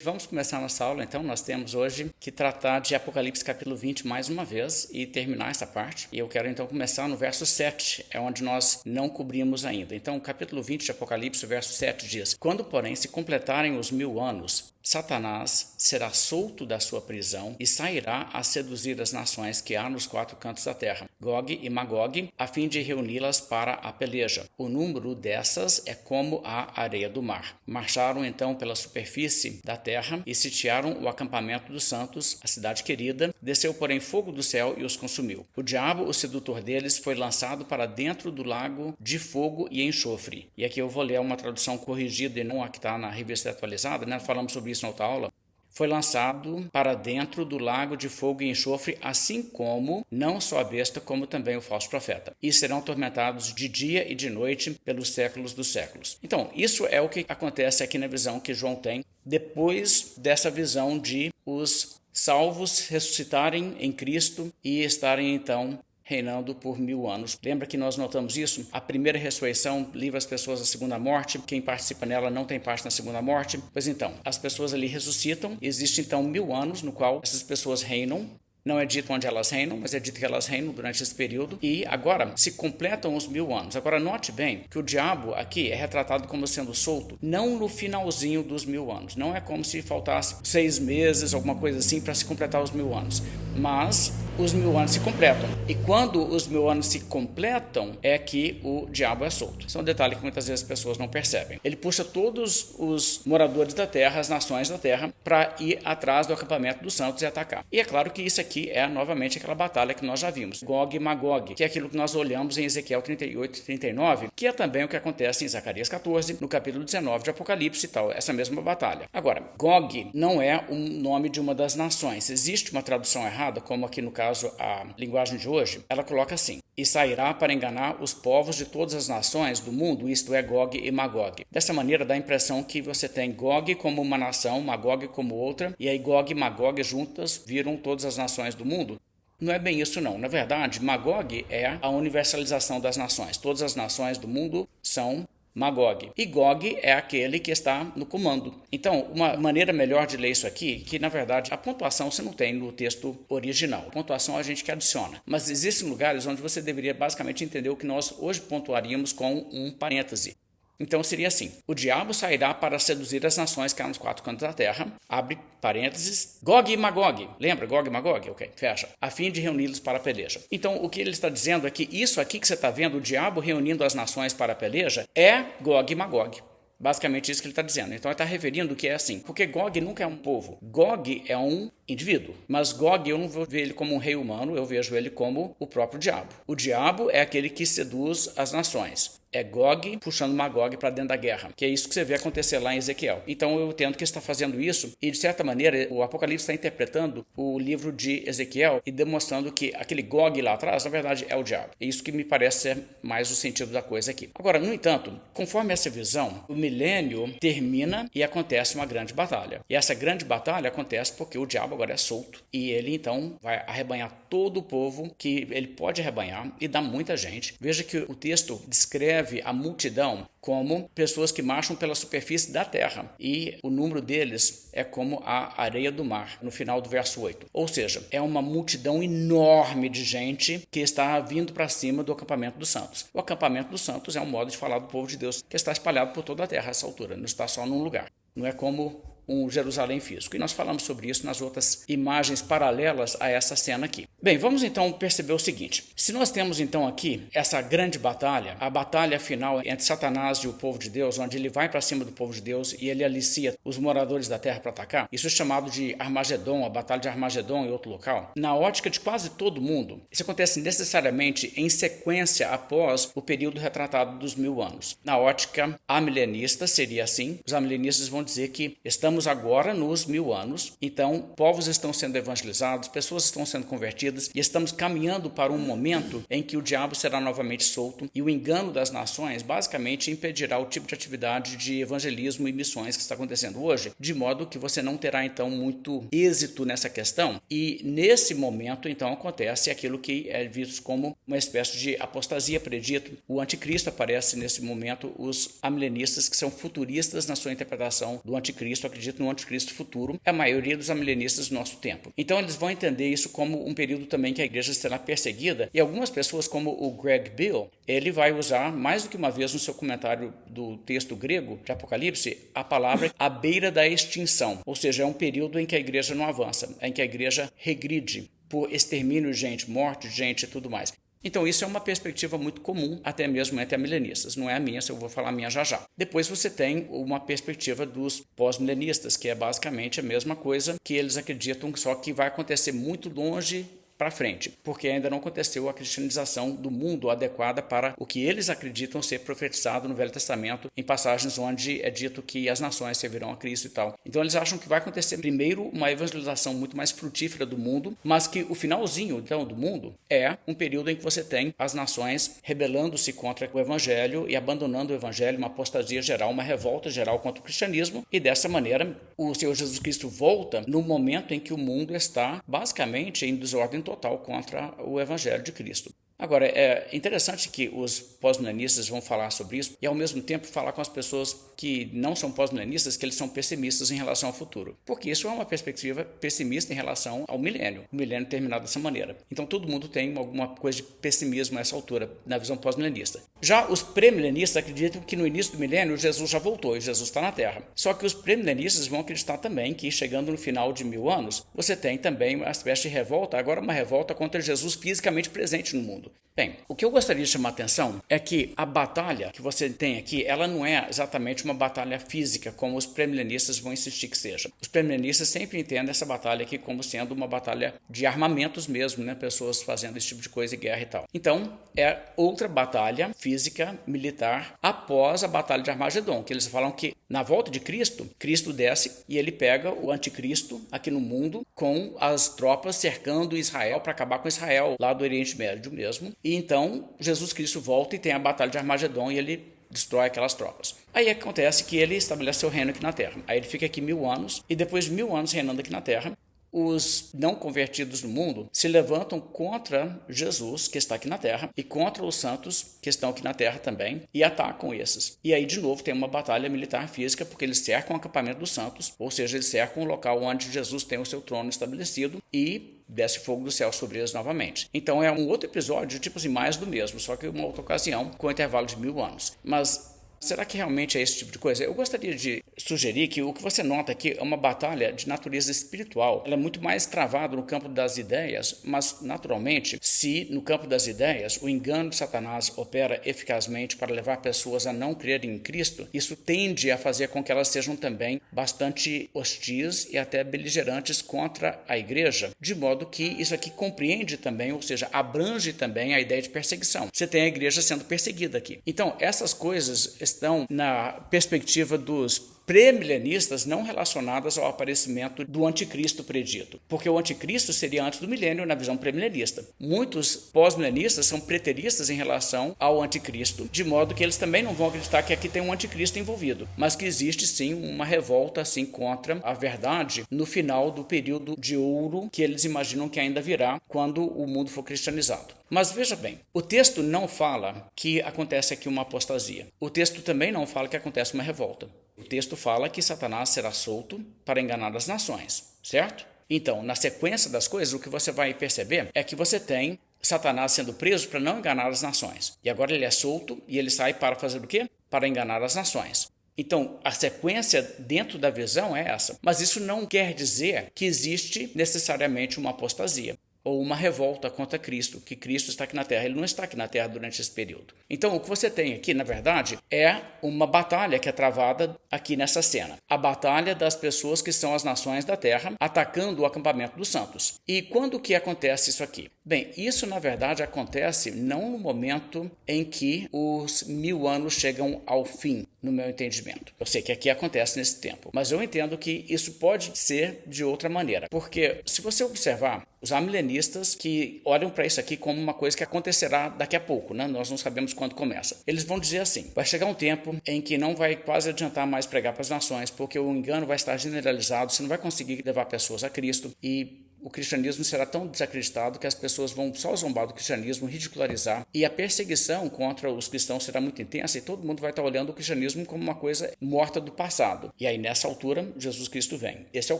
Vamos começar nossa aula, então. Nós temos hoje que tratar de Apocalipse capítulo 20 mais uma vez e terminar essa parte. E eu quero então começar no verso 7, é onde nós não cobrimos ainda. Então, o capítulo 20 de Apocalipse, o verso 7 diz: Quando, porém, se completarem os 1000 anos, Satanás será solto da sua prisão e sairá a seduzir as nações que há nos 4 cantos da terra, Gog e Magog, a fim de reuni-las para a peleja. O número dessas é como a areia do mar. Marcharam então pela superfície da terra e sitiaram o acampamento dos santos, a cidade querida. Desceu, porém, fogo do céu e os consumiu. O diabo, o sedutor deles, foi lançado para dentro do lago de fogo e enxofre. E aqui eu vou ler uma tradução corrigida e não a que está na revista atualizada, né? Falamos sobre isso na outra aula. Foi lançado para dentro do lago de fogo e enxofre, assim como não só a besta, como também o falso profeta. E serão atormentados de dia e de noite pelos séculos dos séculos. Então, isso é o que acontece aqui na visão que João tem, depois dessa visão de os salvos ressuscitarem em Cristo e estarem então reinando por 1000 anos. Lembra que nós notamos isso? A primeira ressurreição livra as pessoas da segunda morte. Quem participa nela não tem parte na segunda morte. Pois então, as pessoas ali ressuscitam. Existe então 1000 anos no qual essas pessoas reinam. Não é dito onde elas reinam, mas é dito que elas reinam durante esse período. E agora se completam os 1000 anos. Agora note bem que o diabo aqui é retratado como sendo solto, não no finalzinho dos 1000 anos. Não é como se faltasse 6 meses, alguma coisa assim, para se completar os 1000 anos. Mas os 1000 anos se completam. E quando os 1000 anos se completam, é que o diabo é solto. Isso é um detalhe que muitas vezes as pessoas não percebem. Ele puxa todos os moradores da terra, as nações da terra, para ir atrás do acampamento dos santos e atacar. E é claro que isso aqui é novamente aquela batalha que nós já vimos, Gog e Magog, que é aquilo que nós olhamos em Ezequiel 38 e 39, que é também o que acontece em Zacarias 14, no capítulo 19 de Apocalipse e tal, essa mesma batalha. Agora, Gog não é um nome de uma das nações. Existe uma tradução errada, como aqui no caso a linguagem de hoje, ela coloca assim: e sairá para enganar os povos de todas as nações do mundo, isto é, Gog e Magog. Dessa maneira dá a impressão que você tem Gog como uma nação, Magog como outra, e aí Gog e Magog juntas viram todas as nações do mundo. Não é bem isso não. Na verdade, Magog é a universalização das nações. Todas as nações do mundo são Magog. E Gog é aquele que está no comando. Então, uma maneira melhor de ler isso aqui, que na verdade a pontuação você não tem no texto original. A pontuação a gente que adiciona. Mas existem lugares onde você deveria basicamente entender o que nós hoje pontuaríamos com um parêntese. Então seria assim: o diabo sairá para seduzir as nações que há nos 4 cantos da terra, abre parênteses, Gog e Magog, lembra Gog e Magog? Ok, fecha, a fim de reuni-los para a peleja. Então o que ele está dizendo é que isso aqui que você está vendo, o diabo reunindo as nações para a peleja, é Gog e Magog. Basicamente isso que ele está dizendo. Então ele está referindo que é assim, porque Gog nunca é um povo. Gog é um indivíduo, mas Gog eu não vou ver ele como um rei humano, eu vejo ele como o próprio diabo. O diabo é aquele que seduz as nações. É Gog puxando Magog para dentro da guerra, que é isso que você vê acontecer lá em Ezequiel. Então eu entendo que ele está fazendo isso e, de certa maneira, o Apocalipse está interpretando o livro de Ezequiel e demonstrando que aquele Gog lá atrás, na verdade, é o diabo. É isso que me parece ser mais o sentido da coisa aqui. Agora, no entanto, conforme essa visão, o milênio termina e acontece uma grande batalha. E essa grande batalha acontece porque o diabo agora é solto e ele, então, vai arrebanhar todo o povo que ele pode arrebanhar e dá muita gente. Veja que o texto descreve a multidão como pessoas que marcham pela superfície da terra, e o número deles é como a areia do mar, no final do verso 8. Ou seja, é uma multidão enorme de gente que está vindo para cima do acampamento dos santos. O acampamento dos santos é um modo de falar do povo de Deus que está espalhado por toda a terra a essa altura, não está só num lugar. Não é como um Jerusalém físico. E nós falamos sobre isso nas outras imagens paralelas a essa cena aqui. Bem, vamos então perceber o seguinte. Se nós temos então aqui essa grande batalha, a batalha final entre Satanás e o povo de Deus, onde ele vai para cima do povo de Deus e ele alicia os moradores da terra para atacar, isso é chamado de Armagedon, a batalha de Armagedon em outro local. Na ótica de quase todo mundo, isso acontece necessariamente em sequência após o período retratado dos 1000 anos. Na ótica amilenista seria assim. Os amilenistas vão dizer que estamos agora nos 1000 anos, então povos estão sendo evangelizados, pessoas estão sendo convertidas, perdidas e estamos caminhando para um momento em que o diabo será novamente solto e o engano das nações basicamente impedirá o tipo de atividade de evangelismo e missões que está acontecendo hoje, de modo que você não terá então muito êxito nessa questão e nesse momento então acontece aquilo que é visto como uma espécie de apostasia predito. O anticristo aparece nesse momento, os amilenistas que são futuristas na sua interpretação do anticristo, acreditam no anticristo futuro, é a maioria dos amilenistas do nosso tempo. Então eles vão entender isso como um período também que a igreja será perseguida e algumas pessoas como o Greg Bill, ele vai usar mais do que uma vez no seu comentário do texto grego de Apocalipse a palavra à beira da extinção, ou seja, é um período em que a igreja não avança, em que a igreja regride por extermínio de gente, morte de gente e tudo mais. Então isso é uma perspectiva muito comum, até mesmo entre milenistas. Não é a minha, eu vou falar a minha já já. Depois você tem uma perspectiva dos pós-milenistas, que é basicamente a mesma coisa, que eles acreditam só que vai acontecer muito longe para frente, porque ainda não aconteceu a cristianização do mundo adequada para o que eles acreditam ser profetizado no Velho Testamento, em passagens onde é dito que as nações servirão a Cristo e tal. Então eles acham que vai acontecer primeiro uma evangelização muito mais frutífera do mundo, mas que o finalzinho então do mundo é um período em que você tem as nações rebelando-se contra o evangelho e abandonando o evangelho, uma apostasia geral, uma revolta geral contra o cristianismo, e dessa maneira o Senhor Jesus Cristo volta no momento em que o mundo está basicamente em desordem total contra o Evangelho de Cristo. Agora, é interessante que os pós-milenistas vão falar sobre isso e, ao mesmo tempo, falar com as pessoas que não são pós-milenistas que eles são pessimistas em relação ao futuro. Porque isso é uma perspectiva pessimista em relação ao milênio. O milênio terminado dessa maneira. Então, todo mundo tem alguma coisa de pessimismo a essa altura, na visão pós-milenista. Já os pré-milenistas acreditam que no início do milênio Jesus já voltou e Jesus está na Terra. Só que os pré-milenistas vão acreditar também que, chegando no final de 1000 anos, você tem também uma espécie de revolta, agora uma revolta contra Jesus fisicamente presente no mundo. Bem, o que eu gostaria de chamar a atenção é que a batalha que você tem aqui, ela não é exatamente uma batalha física, como os pré-milenistas vão insistir que seja. Os pré-milenistas sempre entendem essa batalha aqui como sendo uma batalha de armamentos mesmo, né? Pessoas fazendo esse tipo de coisa, guerra e tal. Então, é outra batalha física, militar, após a batalha de Armagedon, que eles falam que na volta de Cristo, Cristo desce e ele pega o anticristo aqui no mundo com as tropas cercando Israel para acabar com Israel lá do Oriente Médio mesmo. E então Jesus Cristo volta e tem a batalha de Armagedon e ele destrói aquelas tropas. Aí acontece que ele estabelece seu reino aqui na Terra. Aí ele fica aqui 1000 anos e depois de 1000 anos reinando aqui na Terra, os não convertidos no mundo se levantam contra Jesus, que está aqui na Terra, e contra os santos, que estão aqui na Terra também, e atacam esses. E aí, de novo, tem uma batalha militar física, porque eles cercam o acampamento dos santos, ou seja, eles cercam o local onde Jesus tem o seu trono estabelecido e desce fogo do céu sobre eles novamente. Então é um outro episódio, tipo assim, mais do mesmo, só que uma outra ocasião, com um intervalo de 1000 anos. Mas será que realmente é esse tipo de coisa? Eu gostaria de sugerir que o que você nota aqui é uma batalha de natureza espiritual. Ela é muito mais travada no campo das ideias, mas, naturalmente, se no campo das ideias o engano de Satanás opera eficazmente para levar pessoas a não crerem em Cristo, isso tende a fazer com que elas sejam também bastante hostis e até beligerantes contra a igreja, de modo que isso aqui compreende também, ou seja, abrange também a ideia de perseguição. Você tem a igreja sendo perseguida aqui. Então, essas coisas estão na perspectiva dos pré-milenistas não relacionadas ao aparecimento do anticristo predito, porque o anticristo seria antes do milênio na visão pré-milenista. Muitos pós-milenistas são preteristas em relação ao anticristo, de modo que eles também não vão acreditar que aqui tem um anticristo envolvido, mas que existe sim uma revolta assim contra a verdade no final do período de ouro que eles imaginam que ainda virá quando o mundo for cristianizado. Mas veja bem, o texto não fala que acontece aqui uma apostasia. O texto também não fala que acontece uma revolta. O texto fala que Satanás será solto para enganar as nações, certo? Então, na sequência das coisas, o que você vai perceber é que você tem Satanás sendo preso para não enganar as nações. E agora ele é solto e ele sai para fazer o quê? Para enganar as nações. Então, a sequência dentro da visão é essa. Mas isso não quer dizer que existe necessariamente uma apostasia ou uma revolta contra Cristo, que Cristo está aqui na Terra. Ele não está aqui na Terra durante esse período. Então, o que você tem aqui, na verdade, é uma batalha que é travada aqui nessa cena. A batalha das pessoas que são as nações da Terra, atacando o acampamento dos santos. E quando que acontece isso aqui? Bem, isso na verdade acontece não no momento em que os 1000 anos chegam ao fim, no meu entendimento. Eu sei que aqui acontece nesse tempo, mas eu entendo que isso pode ser de outra maneira, porque se você observar, os amilenistas que olham para isso aqui como uma coisa que acontecerá daqui a pouco, né? Nós não sabemos quando começa. Eles vão dizer assim, vai chegar um tempo em que não vai quase adiantar mais pregar para as nações, porque o engano vai estar generalizado, você não vai conseguir levar pessoas a Cristo e o cristianismo será tão desacreditado que as pessoas vão só zombar do cristianismo, ridicularizar, e a perseguição contra os cristãos será muito intensa e todo mundo vai estar olhando o cristianismo como uma coisa morta do passado. E aí, nessa altura, Jesus Cristo vem. Esse é o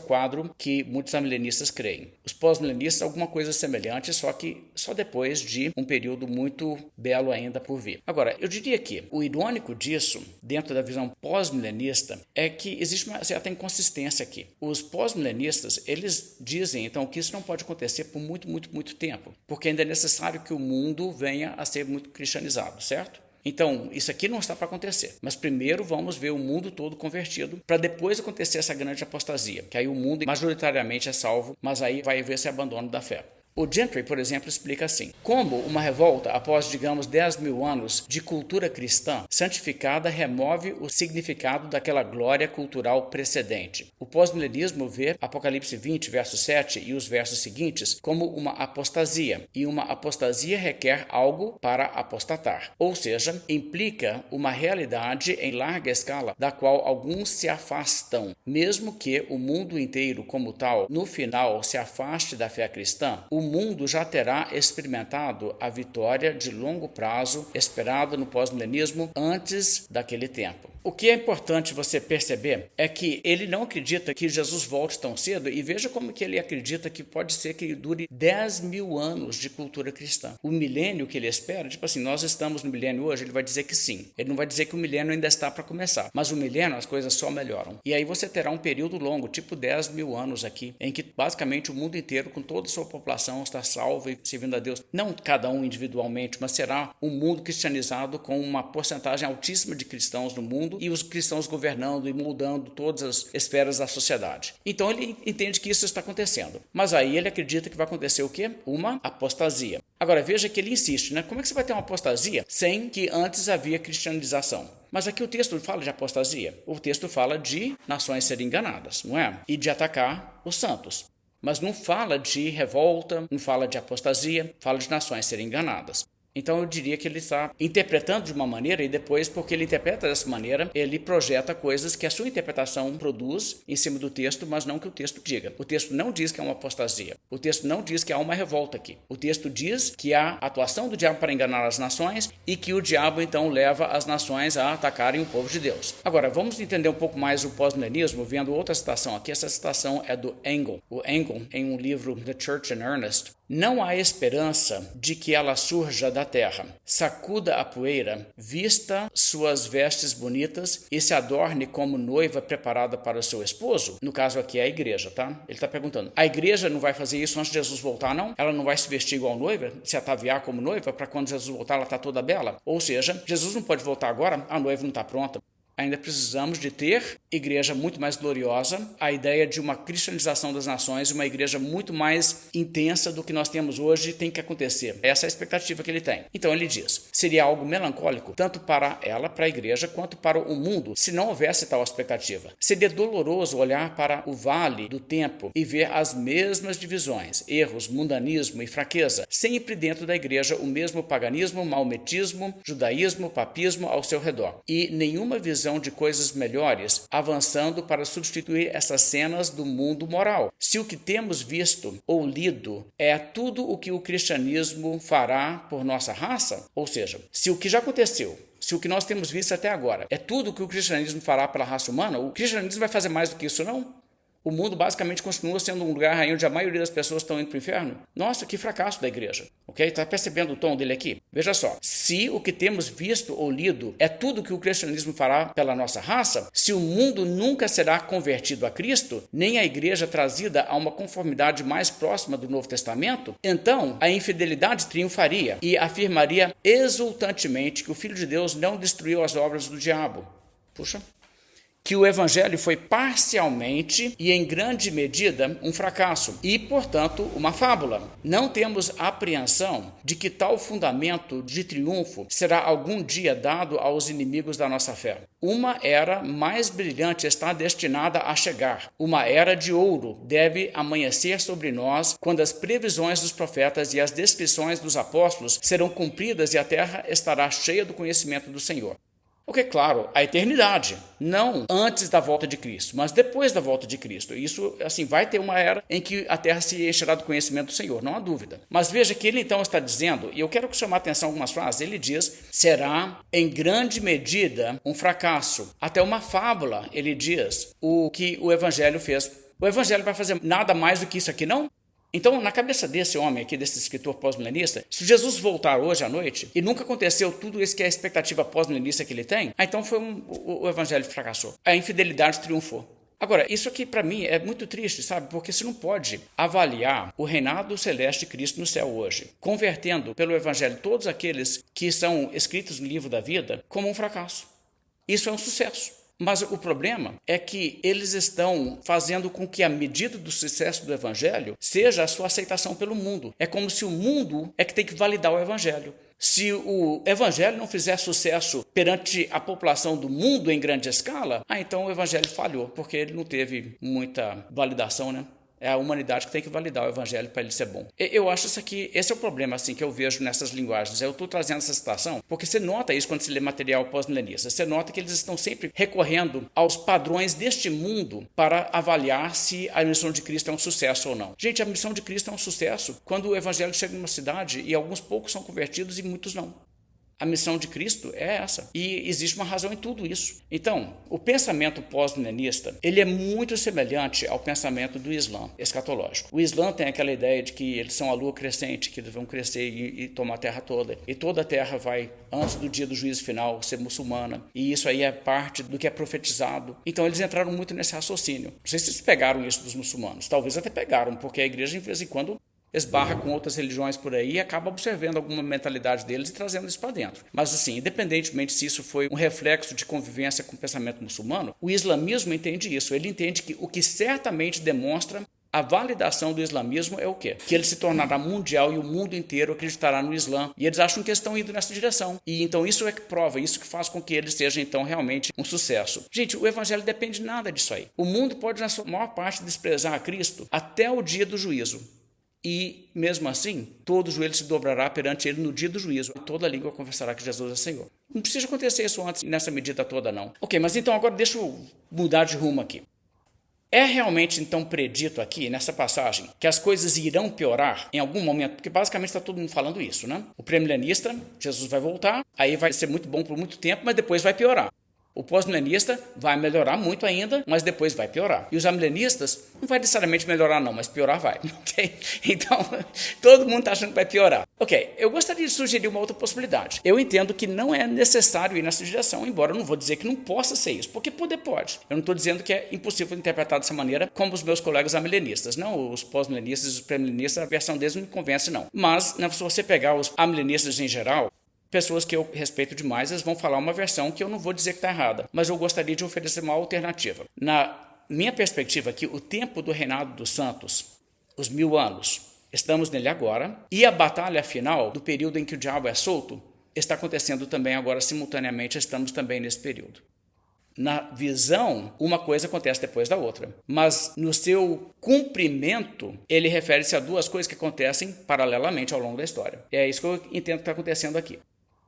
quadro que muitos amilenistas creem. Os pós-milenistas, alguma coisa semelhante, só que só depois de um período muito belo ainda por vir. Agora, eu diria que o irônico disso, dentro da visão pós-milenista, é que existe uma certa inconsistência aqui. Os pós-milenistas, eles dizem, então, que isso não pode acontecer por muito tempo, porque ainda é necessário que o mundo venha a ser muito cristianizado, certo? Então, isso aqui não está para acontecer, mas primeiro vamos ver o mundo todo convertido, para depois acontecer essa grande apostasia, que aí o mundo majoritariamente é salvo, mas aí vai haver esse abandono da fé. O Gentry, por exemplo, explica assim: como uma revolta após, digamos, 10.000 anos de cultura cristã santificada remove o significado daquela glória cultural precedente. O pós-milenismo vê Apocalipse 20, verso 7 e os versos seguintes como uma apostasia, e uma apostasia requer algo para apostatar, ou seja, implica uma realidade em larga escala da qual alguns se afastam, mesmo que o mundo inteiro como tal, no final, se afaste da fé cristã. O mundo já terá experimentado a vitória de longo prazo esperada no pós-milenismo antes daquele tempo. O que é importante você perceber é que ele não acredita que Jesus volte tão cedo, e veja como que ele acredita que pode ser que dure 10.000 anos de cultura cristã. O milênio que ele espera, tipo assim, nós estamos no milênio hoje, ele vai dizer que sim. Ele não vai dizer que o milênio ainda está para começar, mas o milênio as coisas só melhoram. E aí você terá um período longo, tipo 10.000 anos aqui, em que basicamente o mundo inteiro, com toda a sua população, está salvo e servindo a Deus. Não cada um individualmente, mas será um mundo cristianizado com uma porcentagem altíssima de cristãos no mundo, e os cristãos governando e moldando todas as esferas da sociedade. Então ele entende que isso está acontecendo. Mas aí ele acredita que vai acontecer o quê? Uma apostasia. Agora veja que ele insiste, né? Como é que você vai ter uma apostasia sem que antes havia cristianização? Mas aqui o texto fala de apostasia. O texto fala de nações serem enganadas, não é? E de atacar os santos. Mas não fala de revolta, não fala de apostasia, fala de nações serem enganadas. Então eu diria que ele está interpretando de uma maneira, e depois, porque ele interpreta dessa maneira, ele projeta coisas que a sua interpretação produz em cima do texto, mas não que o texto diga. O texto não diz que é uma apostasia. O texto não diz que há uma revolta aqui. O texto diz que há atuação do diabo para enganar as nações e que o diabo então leva as nações a atacarem o povo de Deus. Agora, vamos entender um pouco mais o pós-milenismo vendo outra citação aqui. Essa citação é do Engel. O Engel, em um livro The Church in Earnest: não há esperança de que ela surja da terra, sacuda a poeira, vista suas vestes bonitas e se adorne como noiva preparada para o seu esposo. No caso aqui é a igreja, tá? Ele está perguntando, a igreja não vai fazer isso antes de Jesus voltar, não? Ela não vai se vestir igual noiva, se ataviar como noiva, para quando Jesus voltar ela está toda bela? Ou seja, Jesus não pode voltar agora, a noiva não está pronta. Ainda precisamos de ter igreja muito mais gloriosa, a ideia de uma cristianização das nações, uma igreja muito mais intensa do que nós temos hoje tem que acontecer. Essa é a expectativa que ele tem. Então ele diz, seria algo melancólico, tanto para ela, para a igreja, quanto para o mundo, se não houvesse tal expectativa. Seria doloroso olhar para o vale do tempo e ver as mesmas divisões, erros, mundanismo e fraqueza, sempre dentro da igreja o mesmo paganismo, maometismo, judaísmo, papismo ao seu redor. E nenhuma visão de coisas melhores, avançando para substituir essas cenas do mundo moral. Se o que temos visto ou lido é tudo o que o cristianismo fará por nossa raça, ou seja, se o que já aconteceu, se o que nós temos visto até agora é tudo o que o cristianismo fará pela raça humana, o cristianismo vai fazer mais do que isso, não? O mundo basicamente continua sendo um lugar onde a maioria das pessoas estão indo para o inferno. Nossa, que fracasso da igreja. Ok? Está percebendo o tom dele aqui? Veja só. Se o que temos visto ou lido é tudo que o cristianismo fará pela nossa raça, se o mundo nunca será convertido a Cristo, nem a igreja trazida a uma conformidade mais próxima do Novo Testamento, então a infidelidade triunfaria e afirmaria exultantemente que o Filho de Deus não destruiu as obras do diabo. Puxa. que o evangelho foi parcialmente e em grande medida um fracasso e, portanto, uma fábula. Não temos apreensão de que tal fundamento de triunfo será algum dia dado aos inimigos da nossa fé. Uma era mais brilhante está destinada a chegar. Uma era de ouro deve amanhecer sobre nós quando as previsões dos profetas e as descrições dos apóstolos serão cumpridas e a terra estará cheia do conhecimento do Senhor. Porque, claro, a eternidade, não antes da volta de Cristo, mas depois da volta de Cristo. Isso, assim, vai ter uma era em que a terra se encherá do conhecimento do Senhor, não há dúvida. Mas veja que ele então está dizendo, e eu quero chamar a atenção a algumas frases, ele diz, será em grande medida um fracasso. Até uma fábula, ele diz, o que o evangelho fez. O evangelho vai fazer nada mais do que isso aqui, não? Então, na cabeça desse homem aqui, desse escritor pós-milenista, se Jesus voltar hoje à noite e nunca aconteceu tudo isso que é a expectativa pós-milenista que ele tem, então o evangelho fracassou. A infidelidade triunfou. Agora, isso aqui para mim é muito triste, sabe? Porque você não pode avaliar o reinado celeste de Cristo no céu hoje, convertendo pelo evangelho todos aqueles que são escritos no livro da vida como um fracasso. Isso é um sucesso. Mas o problema é que eles estão fazendo com que a medida do sucesso do evangelho seja a sua aceitação pelo mundo. É como se o mundo é que tem que validar o evangelho. Se o evangelho não fizer sucesso perante a população do mundo em grande escala, então o evangelho falhou, porque ele não teve muita validação, né? É a humanidade que tem que validar o evangelho para ele ser bom. Eu acho esse é o problema assim, que eu vejo nessas linguagens. Eu estou trazendo essa citação porque você nota isso quando você lê material pós-milenista. Você nota que eles estão sempre recorrendo aos padrões deste mundo para avaliar se a missão de Cristo é um sucesso ou não. Gente, a missão de Cristo é um sucesso quando o evangelho chega numa cidade e alguns poucos são convertidos e muitos não. A missão de Cristo é essa. E existe uma razão em tudo isso. Então, o pensamento pós-milenista, ele é muito semelhante ao pensamento do Islã escatológico. O Islã tem aquela ideia de que eles são a lua crescente, que eles vão crescer e tomar a terra toda. E toda a terra vai, antes do dia do juízo final, ser muçulmana. E isso aí é parte do que é profetizado. Então, eles entraram muito nesse raciocínio. Não sei se eles pegaram isso dos muçulmanos. Talvez até pegaram, porque a igreja, de vez em quando, esbarra com outras religiões por aí e acaba observando alguma mentalidade deles e trazendo isso para dentro. Mas assim, independentemente se isso foi um reflexo de convivência com o pensamento muçulmano, o islamismo entende isso. Ele entende que o que certamente demonstra a validação do islamismo é o quê? Que ele se tornará mundial e o mundo inteiro acreditará no Islã. E eles acham que estão indo nessa direção. E então isso é que prova, isso que faz com que ele seja então realmente um sucesso. Gente, o evangelho depende nada disso aí. O mundo pode, na sua maior parte, desprezar a Cristo até o dia do juízo. E, mesmo assim, todo joelho se dobrará perante ele no dia do juízo. E toda língua confessará que Jesus é Senhor. Não precisa acontecer isso antes, nessa medida toda, não. Ok, mas então agora deixa eu mudar de rumo aqui. É realmente, então, predito aqui, nessa passagem, que as coisas irão piorar em algum momento? Porque basicamente está todo mundo falando isso, né? O pré-milenista, Jesus vai voltar, aí vai ser muito bom por muito tempo, mas depois vai piorar. O pós-milenista vai melhorar muito ainda, mas depois vai piorar. E os amilenistas não vai necessariamente melhorar não, mas piorar vai. Okay? Então, todo mundo está achando que vai piorar. Ok, eu gostaria de sugerir uma outra possibilidade. Eu entendo que não é necessário ir nessa direção, embora eu não vou dizer que não possa ser isso, porque poder pode. Eu não estou dizendo que é impossível interpretar dessa maneira como os meus colegas amilenistas. Não, os pós-milenistas e os pré-milenistas, a versão deles não me convence não. Mas, se você pegar os amilenistas em geral, pessoas que eu respeito demais, eles vão falar uma versão que eu não vou dizer que está errada, mas eu gostaria de oferecer uma alternativa. Na minha perspectiva aqui, o tempo do reinado dos santos, os 1000 anos, estamos nele agora, e a batalha final do período em que o diabo é solto está acontecendo também agora, simultaneamente, estamos também nesse período. Na visão, uma coisa acontece depois da outra, mas no seu cumprimento, ele refere-se a duas coisas que acontecem paralelamente ao longo da história. E é isso que eu entendo que está acontecendo aqui.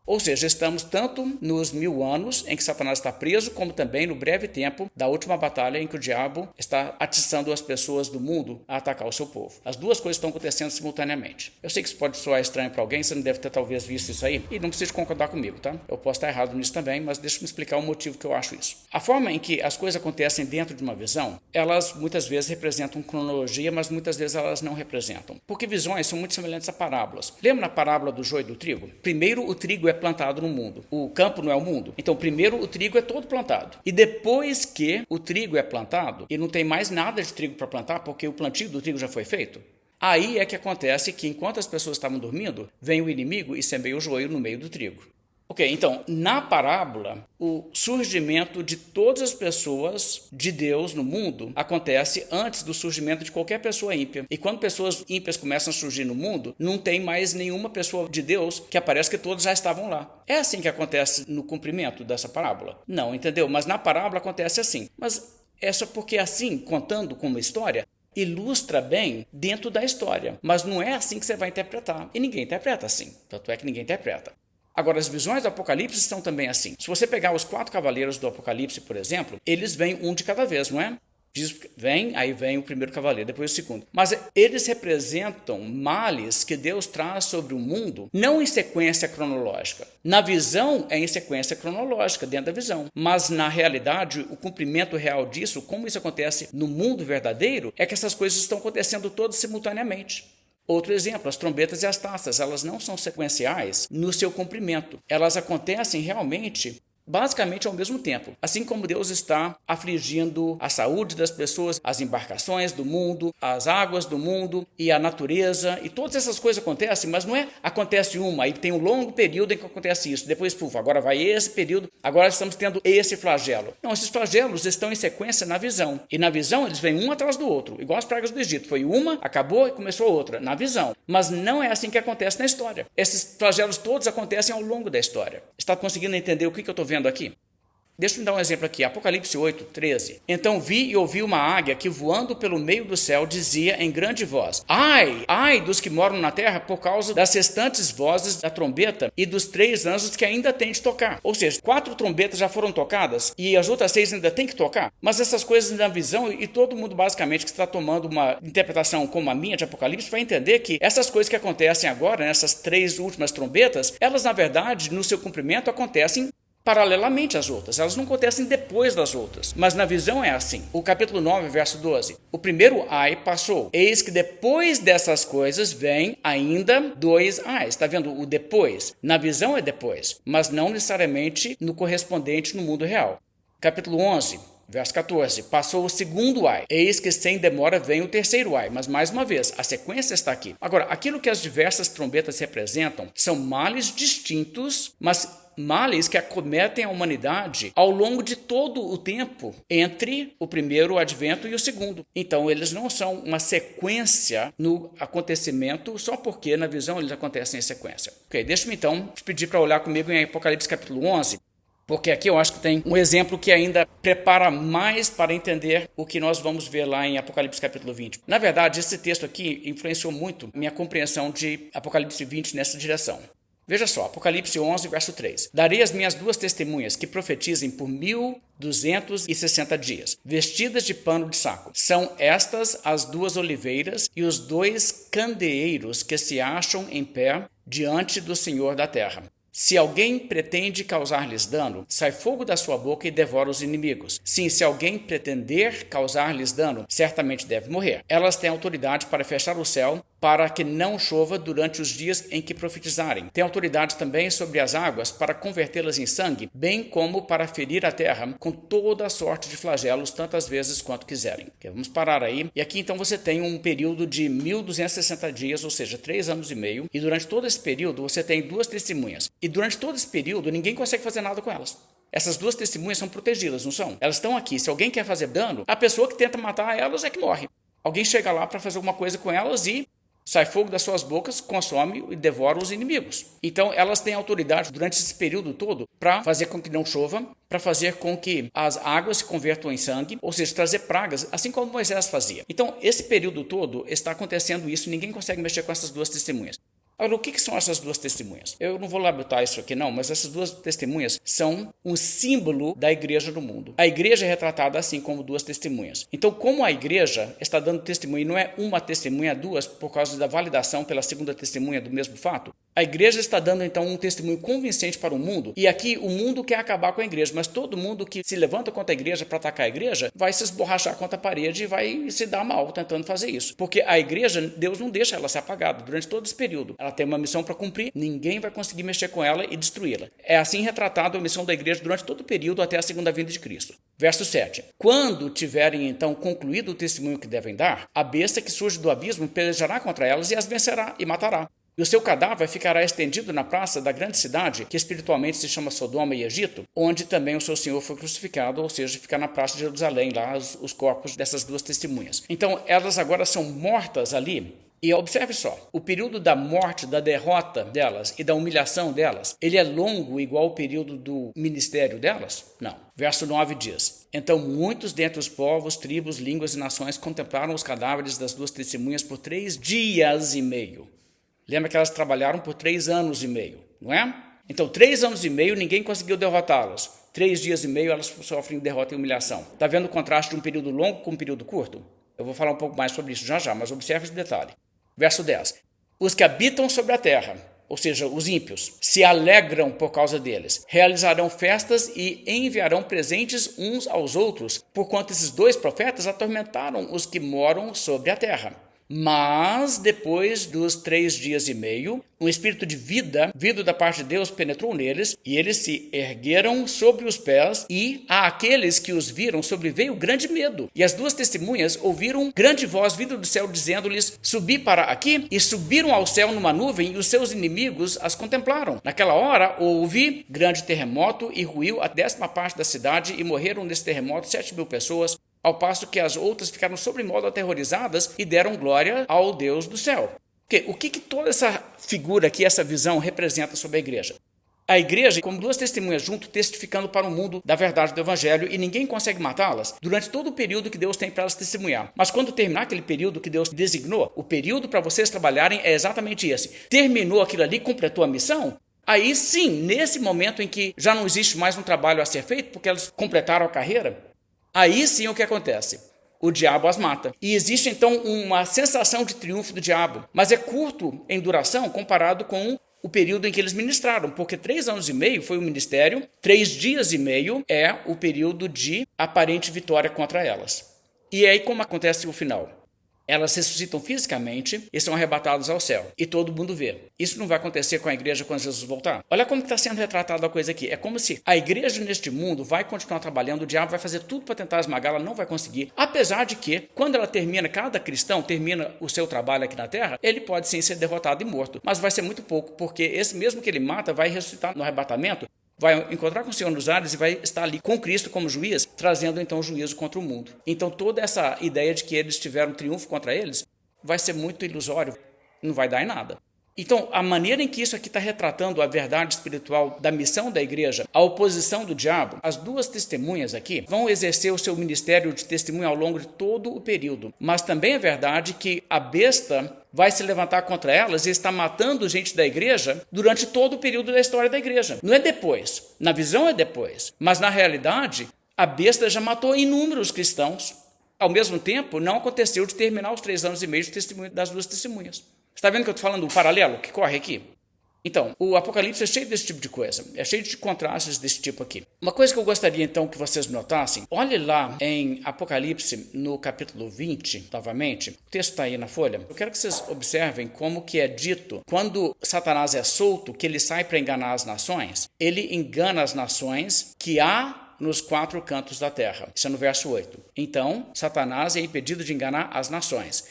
Ou seja, estamos tanto nos 1000 anos em que Satanás está preso, como também no breve tempo da última batalha em que o diabo está atiçando as pessoas do mundo a atacar o seu povo. As duas coisas estão acontecendo simultaneamente. Eu sei que isso pode soar estranho para alguém, você não deve ter talvez visto isso aí, e não precisa concordar comigo, tá? Eu posso estar errado nisso também, mas deixa eu me explicar o motivo que eu acho isso. A forma em que as coisas acontecem dentro de uma visão, elas muitas vezes representam cronologia, mas muitas vezes elas não representam. Porque visões são muito semelhantes a parábolas. Lembra na parábola do joio e do trigo? Primeiro o trigo é plantado no mundo. O campo não é o mundo. Então, primeiro o trigo é todo plantado. E depois que o trigo é plantado, e não tem mais nada de trigo para plantar, porque o plantio do trigo já foi feito, aí é que acontece que, enquanto as pessoas estavam dormindo, vem o inimigo e semeia o joio no meio do trigo. Ok, então, na parábola, o surgimento de todas as pessoas de Deus no mundo acontece antes do surgimento de qualquer pessoa ímpia. E quando pessoas ímpias começam a surgir no mundo, não tem mais nenhuma pessoa de Deus que aparece, que todos já estavam lá. É assim que acontece no cumprimento dessa parábola? Não, entendeu? Mas na parábola acontece assim. Mas é só porque assim, contando como história, ilustra bem dentro da história. Mas não é assim que você vai interpretar. E ninguém interpreta assim. Tanto é que ninguém interpreta. Agora, as visões do Apocalipse são também assim. Se você pegar os 4 cavaleiros do Apocalipse, por exemplo, eles vêm um de cada vez, não é? Diz, vem, aí vem o primeiro cavaleiro, depois o segundo. Mas eles representam males que Deus traz sobre o mundo, não em sequência cronológica. Na visão, é em sequência cronológica, dentro da visão. Mas, na realidade, o cumprimento real disso, como isso acontece no mundo verdadeiro, é que essas coisas estão acontecendo todas simultaneamente. Outro exemplo, as trombetas e as taças, elas não são sequenciais no seu cumprimento. Elas acontecem realmente, basicamente ao mesmo tempo. Assim como Deus está afligindo a saúde das pessoas, as embarcações do mundo, as águas do mundo e a natureza, e todas essas coisas acontecem, mas não é acontece uma, e tem um longo período em que acontece isso, depois, agora vai esse período, agora estamos tendo esse flagelo. Não, esses flagelos estão em sequência na visão, e na visão eles vêm um atrás do outro, igual as pragas do Egito, foi uma, acabou e começou outra, na visão. Mas não é assim que acontece na história. Esses flagelos todos acontecem ao longo da história. Está conseguindo entender o que eu estou vendo aqui? Deixa eu dar um exemplo aqui, Apocalipse 8, 13. Então vi e ouvi uma águia que voando pelo meio do céu dizia em grande voz: Ai, ai dos que moram na terra por causa das restantes vozes da trombeta e dos 3 anjos que ainda têm de tocar. Ou seja, 4 trombetas já foram tocadas e as outras 6 ainda têm que tocar. Mas essas coisas na visão, e todo mundo basicamente que está tomando uma interpretação como a minha de Apocalipse vai entender que essas coisas que acontecem agora, nessas 3 últimas trombetas, elas na verdade no seu cumprimento acontecem paralelamente às outras, elas não acontecem depois das outras, mas na visão é assim. O capítulo 9, verso 12, o primeiro ai passou, eis que depois dessas coisas vem ainda 2 ais, está vendo o depois? Na visão é depois, mas não necessariamente no correspondente no mundo real. Capítulo 11, verso 14, passou o segundo ai, eis que sem demora vem o terceiro ai, mas mais uma vez, a sequência está aqui. Agora, aquilo que as diversas trombetas representam são males distintos, mas males que acometem a humanidade ao longo de todo o tempo entre o primeiro advento e o segundo. Então, eles não são uma sequência no acontecimento só porque na visão eles acontecem em sequência. Ok, deixa-me então te pedir para olhar comigo em Apocalipse capítulo 11, porque aqui eu acho que tem um exemplo que ainda prepara mais para entender o que nós vamos ver lá em Apocalipse capítulo 20. Na verdade, esse texto aqui influenciou muito minha compreensão de Apocalipse 20 nessa direção. Veja só, Apocalipse 11, verso 3. Darei as minhas 2 testemunhas que profetizem por 1260 dias, vestidas de pano de saco. São estas as 2 oliveiras e os 2 candeeiros que se acham em pé diante do Senhor da terra. Se alguém pretende causar-lhes dano, sai fogo da sua boca e devora os inimigos. Sim, se alguém pretender causar-lhes dano, certamente deve morrer. Elas têm autoridade para fechar o céu, para que não chova durante os dias em que profetizarem. Tem autoridade também sobre as águas para convertê-las em sangue, bem como para ferir a terra com toda a sorte de flagelos tantas vezes quanto quiserem. Vamos parar aí. E aqui então você tem um período de 1260 dias, ou seja, 3 anos e meio. E durante todo esse período você tem 2 testemunhas. E durante todo esse período ninguém consegue fazer nada com elas. Essas 2 testemunhas são protegidas, não são? Elas estão aqui. Se alguém quer fazer dano, a pessoa que tenta matar elas é que morre. Alguém chega lá para fazer alguma coisa com elas e sai fogo das suas bocas, consome e devora os inimigos. Então, elas têm autoridade durante esse período todo para fazer com que não chova, para fazer com que as águas se convertam em sangue, ou seja, trazer pragas, assim como Moisés fazia. Então, esse período todo está acontecendo isso, ninguém consegue mexer com essas 2 testemunhas. Agora, o que são essas 2 testemunhas? Eu não vou labutar isso aqui não, mas essas 2 testemunhas são um símbolo da igreja do mundo. A igreja é retratada assim como 2 testemunhas. Então, como a igreja está dando testemunho, e não é uma testemunha, 2, por causa da validação pela segunda testemunha do mesmo fato, a igreja está dando então um testemunho convincente para o mundo, e aqui o mundo quer acabar com a igreja, mas todo mundo que se levanta contra a igreja para atacar a igreja vai se esborrachar contra a parede e vai se dar mal tentando fazer isso. Porque a igreja, Deus não deixa ela ser apagada durante todo esse período. Ela tem uma missão para cumprir, ninguém vai conseguir mexer com ela e destruí-la. É assim retratado a missão da igreja durante todo o período até a segunda vinda de Cristo. Verso 7. Quando tiverem então concluído o testemunho que devem dar, a besta que surge do abismo pelejará contra elas e as vencerá e matará. E o seu cadáver ficará estendido na praça da grande cidade, que espiritualmente se chama Sodoma e Egito, onde também o seu Senhor foi crucificado, ou seja, fica na praça de Jerusalém, lá os corpos dessas duas testemunhas. Então, elas agora são mortas ali. E observe só, o período da morte, da derrota delas e da humilhação delas, ele é longo igual ao período do ministério delas? Não. Verso 9 diz: Então muitos dentre os povos, tribos, línguas e nações contemplaram os cadáveres das duas testemunhas por 3 dias e meio. Lembra que elas trabalharam por 3 anos e meio, não é? Então, 3 anos e meio, ninguém conseguiu derrotá-las. 3 dias e meio, elas sofrem derrota e humilhação. Está vendo o contraste de um período longo com um período curto? Eu vou falar um pouco mais sobre isso já, mas observe esse detalhe. Verso 10. Os que habitam sobre a terra, ou seja, os ímpios, se alegram por causa deles, realizarão festas e enviarão presentes uns aos outros, porquanto esses 2 profetas atormentaram os que moram sobre a terra. Mas, depois dos 3 dias e meio, um espírito de vida, vindo da parte de Deus, penetrou neles, e eles se ergueram sobre os pés, e àqueles que os viram sobreveio grande medo. E as 2 testemunhas ouviram grande voz vinda do céu, dizendo-lhes: Subi para aqui, e subiram ao céu numa nuvem, e os seus inimigos as contemplaram. Naquela hora houve grande terremoto, e ruiu a 10ª parte da cidade, e morreram nesse terremoto 7.000 pessoas, ao passo que as outras ficaram sobremodo aterrorizadas e deram glória ao Deus do céu. O que toda essa figura aqui, essa visão, representa sobre a igreja? A igreja, como 2 testemunhas junto, testificando para o mundo da verdade do evangelho, e ninguém consegue matá-las durante todo o período que Deus tem para elas testemunhar. Mas quando terminar aquele período que Deus designou, o período para vocês trabalharem é exatamente esse. Terminou aquilo ali, completou a missão? Aí sim, nesse momento em que já não existe mais um trabalho a ser feito, porque elas completaram a carreira, aí sim o que acontece? O diabo as mata. E existe então uma sensação de triunfo do diabo, mas é curto em duração comparado com o período em que eles ministraram, porque 3 anos e meio foi o ministério, 3 dias e meio é o período de aparente vitória contra elas. E aí como acontece o final? Elas ressuscitam fisicamente e são arrebatadas ao céu. E todo mundo vê. Isso não vai acontecer com a igreja quando Jesus voltar. Olha como está sendo retratada a coisa aqui. É como se a igreja neste mundo vai continuar trabalhando, o diabo vai fazer tudo para tentar esmagá-la, não vai conseguir. Apesar de que, quando ela termina, cada cristão termina o seu trabalho aqui na terra, ele pode sim ser derrotado e morto. Mas vai ser muito pouco, porque esse mesmo que ele mata vai ressuscitar no arrebatamento, vai encontrar com o Senhor nos ares e vai estar ali com Cristo como juiz, trazendo então o juízo contra o mundo. Então toda essa ideia de que eles tiveram triunfo contra eles vai ser muito ilusório, não vai dar em nada. Então a maneira em que isso aqui está retratando a verdade espiritual da missão da igreja, a oposição do diabo, as 2 testemunhas aqui vão exercer o seu ministério de testemunho ao longo de todo o período. Mas também é verdade que a besta vai se levantar contra elas e está matando gente da igreja durante todo o período da história da igreja. Não é depois, na visão é depois, mas na realidade a besta já matou inúmeros cristãos. Ao mesmo tempo, não aconteceu de terminar os 3 anos e meio de testemunho das 2 testemunhas. Está vendo que eu estou falando do paralelo que corre aqui? Então, o Apocalipse é cheio desse tipo de coisa, é cheio de contrastes desse tipo aqui. Uma coisa que eu gostaria então que vocês notassem, olhe lá em Apocalipse no capítulo 20, novamente, o texto está aí na folha, eu quero que vocês observem como que é dito, quando Satanás é solto, que ele sai para enganar as nações, ele engana as nações que há nos 4 cantos da terra. Isso é no verso 8. Então, Satanás é impedido de enganar as nações,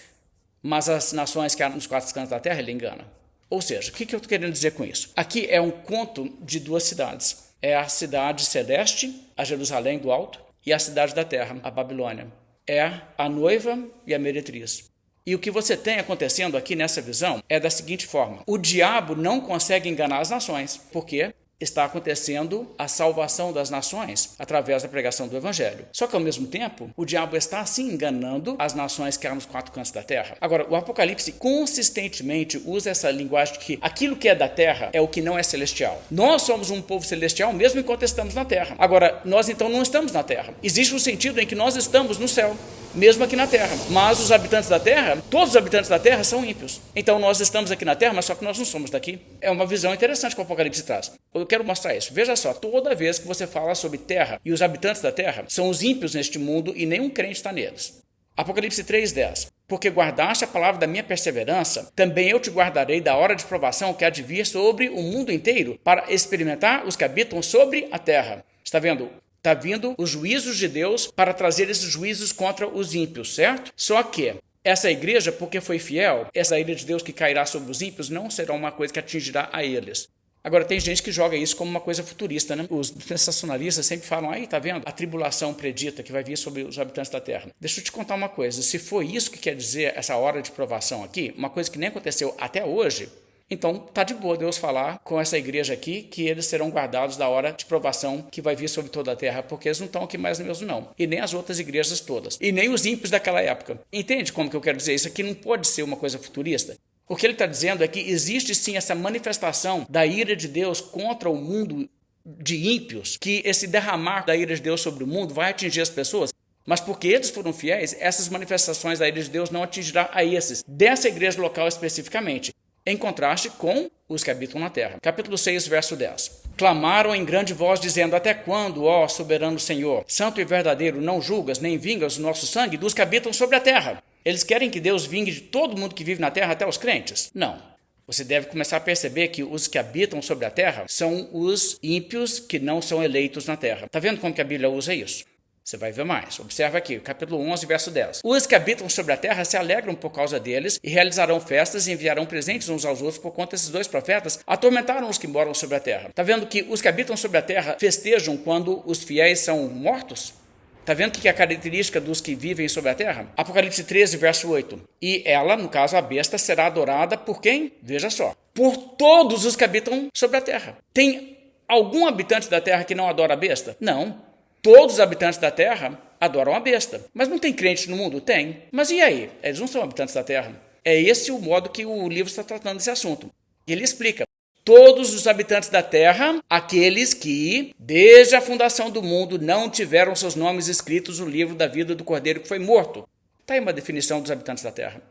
mas as nações que há nos 4 cantos da terra ele engana. Ou seja, o que eu estou querendo dizer com isso? Aqui é um conto de 2 cidades. É a cidade celeste, a Jerusalém do alto, e a cidade da terra, a Babilônia. É a noiva e a meretriz. E o que você tem acontecendo aqui nessa visão é da seguinte forma. O diabo não consegue enganar as nações. Por quê? Está acontecendo a salvação das nações através da pregação do evangelho. Só que ao mesmo tempo, o diabo está assim enganando as nações que há nos 4 cantos da terra. Agora, o Apocalipse consistentemente usa essa linguagem de que aquilo que é da terra é o que não é celestial. Nós somos um povo celestial mesmo enquanto estamos na terra. Agora, nós então não estamos na terra. Existe um sentido em que nós estamos no céu, mesmo aqui na terra. Mas os habitantes da terra, todos os habitantes da terra são ímpios. Então nós estamos aqui na terra, mas só que nós não somos daqui. É uma visão interessante que o Apocalipse traz. Eu quero mostrar isso. Veja só, toda vez que você fala sobre terra e os habitantes da terra, são os ímpios neste mundo e nenhum crente está neles. Apocalipse 3:10. Porque guardaste a palavra da minha perseverança, também eu te guardarei da hora de provação que há de vir sobre o mundo inteiro, para experimentar os que habitam sobre a terra. Está vendo? Está vindo os juízos de Deus para trazer esses juízos contra os ímpios, certo? Só que Essa igreja, porque foi fiel, essa ira de Deus que cairá sobre os ímpios não será uma coisa que atingirá a eles. Agora, tem gente que joga isso como uma coisa futurista, né? Os sensacionalistas sempre falam, aí, tá vendo? A tribulação predita que vai vir sobre os habitantes da Terra. Deixa eu te contar uma coisa, se foi isso que quer dizer essa hora de provação aqui, uma coisa que nem aconteceu até hoje, então tá de boa Deus falar com essa igreja aqui que eles serão guardados da hora de provação que vai vir sobre toda a Terra, porque eles não estão aqui mais mesmo não. E nem as outras igrejas todas. E nem os ímpios daquela época. Entende como que eu quero dizer? Isso aqui não pode ser uma coisa futurista. O que ele está dizendo é que existe sim essa manifestação da ira de Deus contra o mundo de ímpios, que esse derramar da ira de Deus sobre o mundo vai atingir as pessoas, mas porque eles foram fiéis, essas manifestações da ira de Deus não atingirá a esses, dessa igreja local especificamente, em contraste com os que habitam na terra. Capítulo 6, verso 10. Clamaram em grande voz, dizendo, até quando, ó soberano Senhor, santo e verdadeiro, não julgas nem vingas o nosso sangue dos que habitam sobre a terra? Eles querem que Deus vingue de todo mundo que vive na terra, até os crentes? Não. Você deve começar a perceber que os que habitam sobre a terra são os ímpios que não são eleitos na terra. Está vendo como que a Bíblia usa isso? Você vai ver mais. Observa aqui, capítulo 11, verso 10. Os que habitam sobre a terra se alegram por causa deles e realizarão festas e enviarão presentes uns aos outros, por conta esses dois profetas atormentaram os que moram sobre a terra. Está vendo que os que habitam sobre a terra festejam quando os fiéis são mortos? Está vendo o que é a característica dos que vivem sobre a terra? Apocalipse 13, verso 8. E ela, no caso a besta, será adorada por quem? Veja só. Por todos os que habitam sobre a terra. Tem algum habitante da terra que não adora a besta? Não. Todos os habitantes da terra adoram a besta. Mas não tem crente no mundo? Tem. Mas e aí? Eles não são habitantes da terra. É esse o modo que o livro está tratando desse assunto. Ele explica. Todos os habitantes da terra, aqueles que, desde a fundação do mundo, não tiveram seus nomes escritos no livro da vida do Cordeiro que foi morto. Está aí uma definição dos habitantes da terra.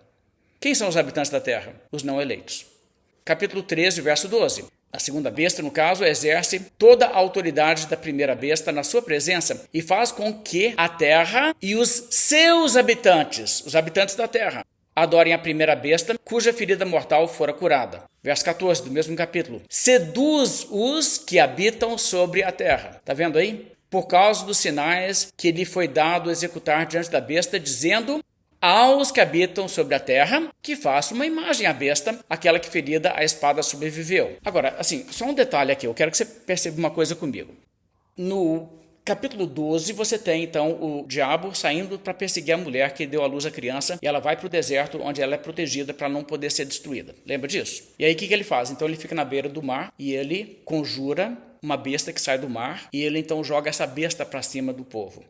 Quem são os habitantes da terra? Os não eleitos. Capítulo 13, verso 12. A segunda besta, no caso, exerce toda a autoridade da primeira besta na sua presença e faz com que a terra e os seus habitantes, os habitantes da terra, adorem a primeira besta, cuja ferida mortal fora curada. Verso 14 do mesmo capítulo. Seduz os que habitam sobre a terra. Está vendo aí? Por causa dos sinais que lhe foi dado executar diante da besta, dizendo aos que habitam sobre a terra que faça uma imagem à besta, aquela que ferida a espada sobreviveu. Agora, assim, só um detalhe aqui. Eu quero que você perceba uma coisa comigo. No capítulo 12, você tem então o diabo saindo para perseguir a mulher que deu à luz a criança e ela vai para o deserto onde ela é protegida para não poder ser destruída. Lembra disso? E aí o que ele faz? Então ele fica na beira do mar e ele conjura uma besta que sai do mar e ele então joga essa besta para cima do povo.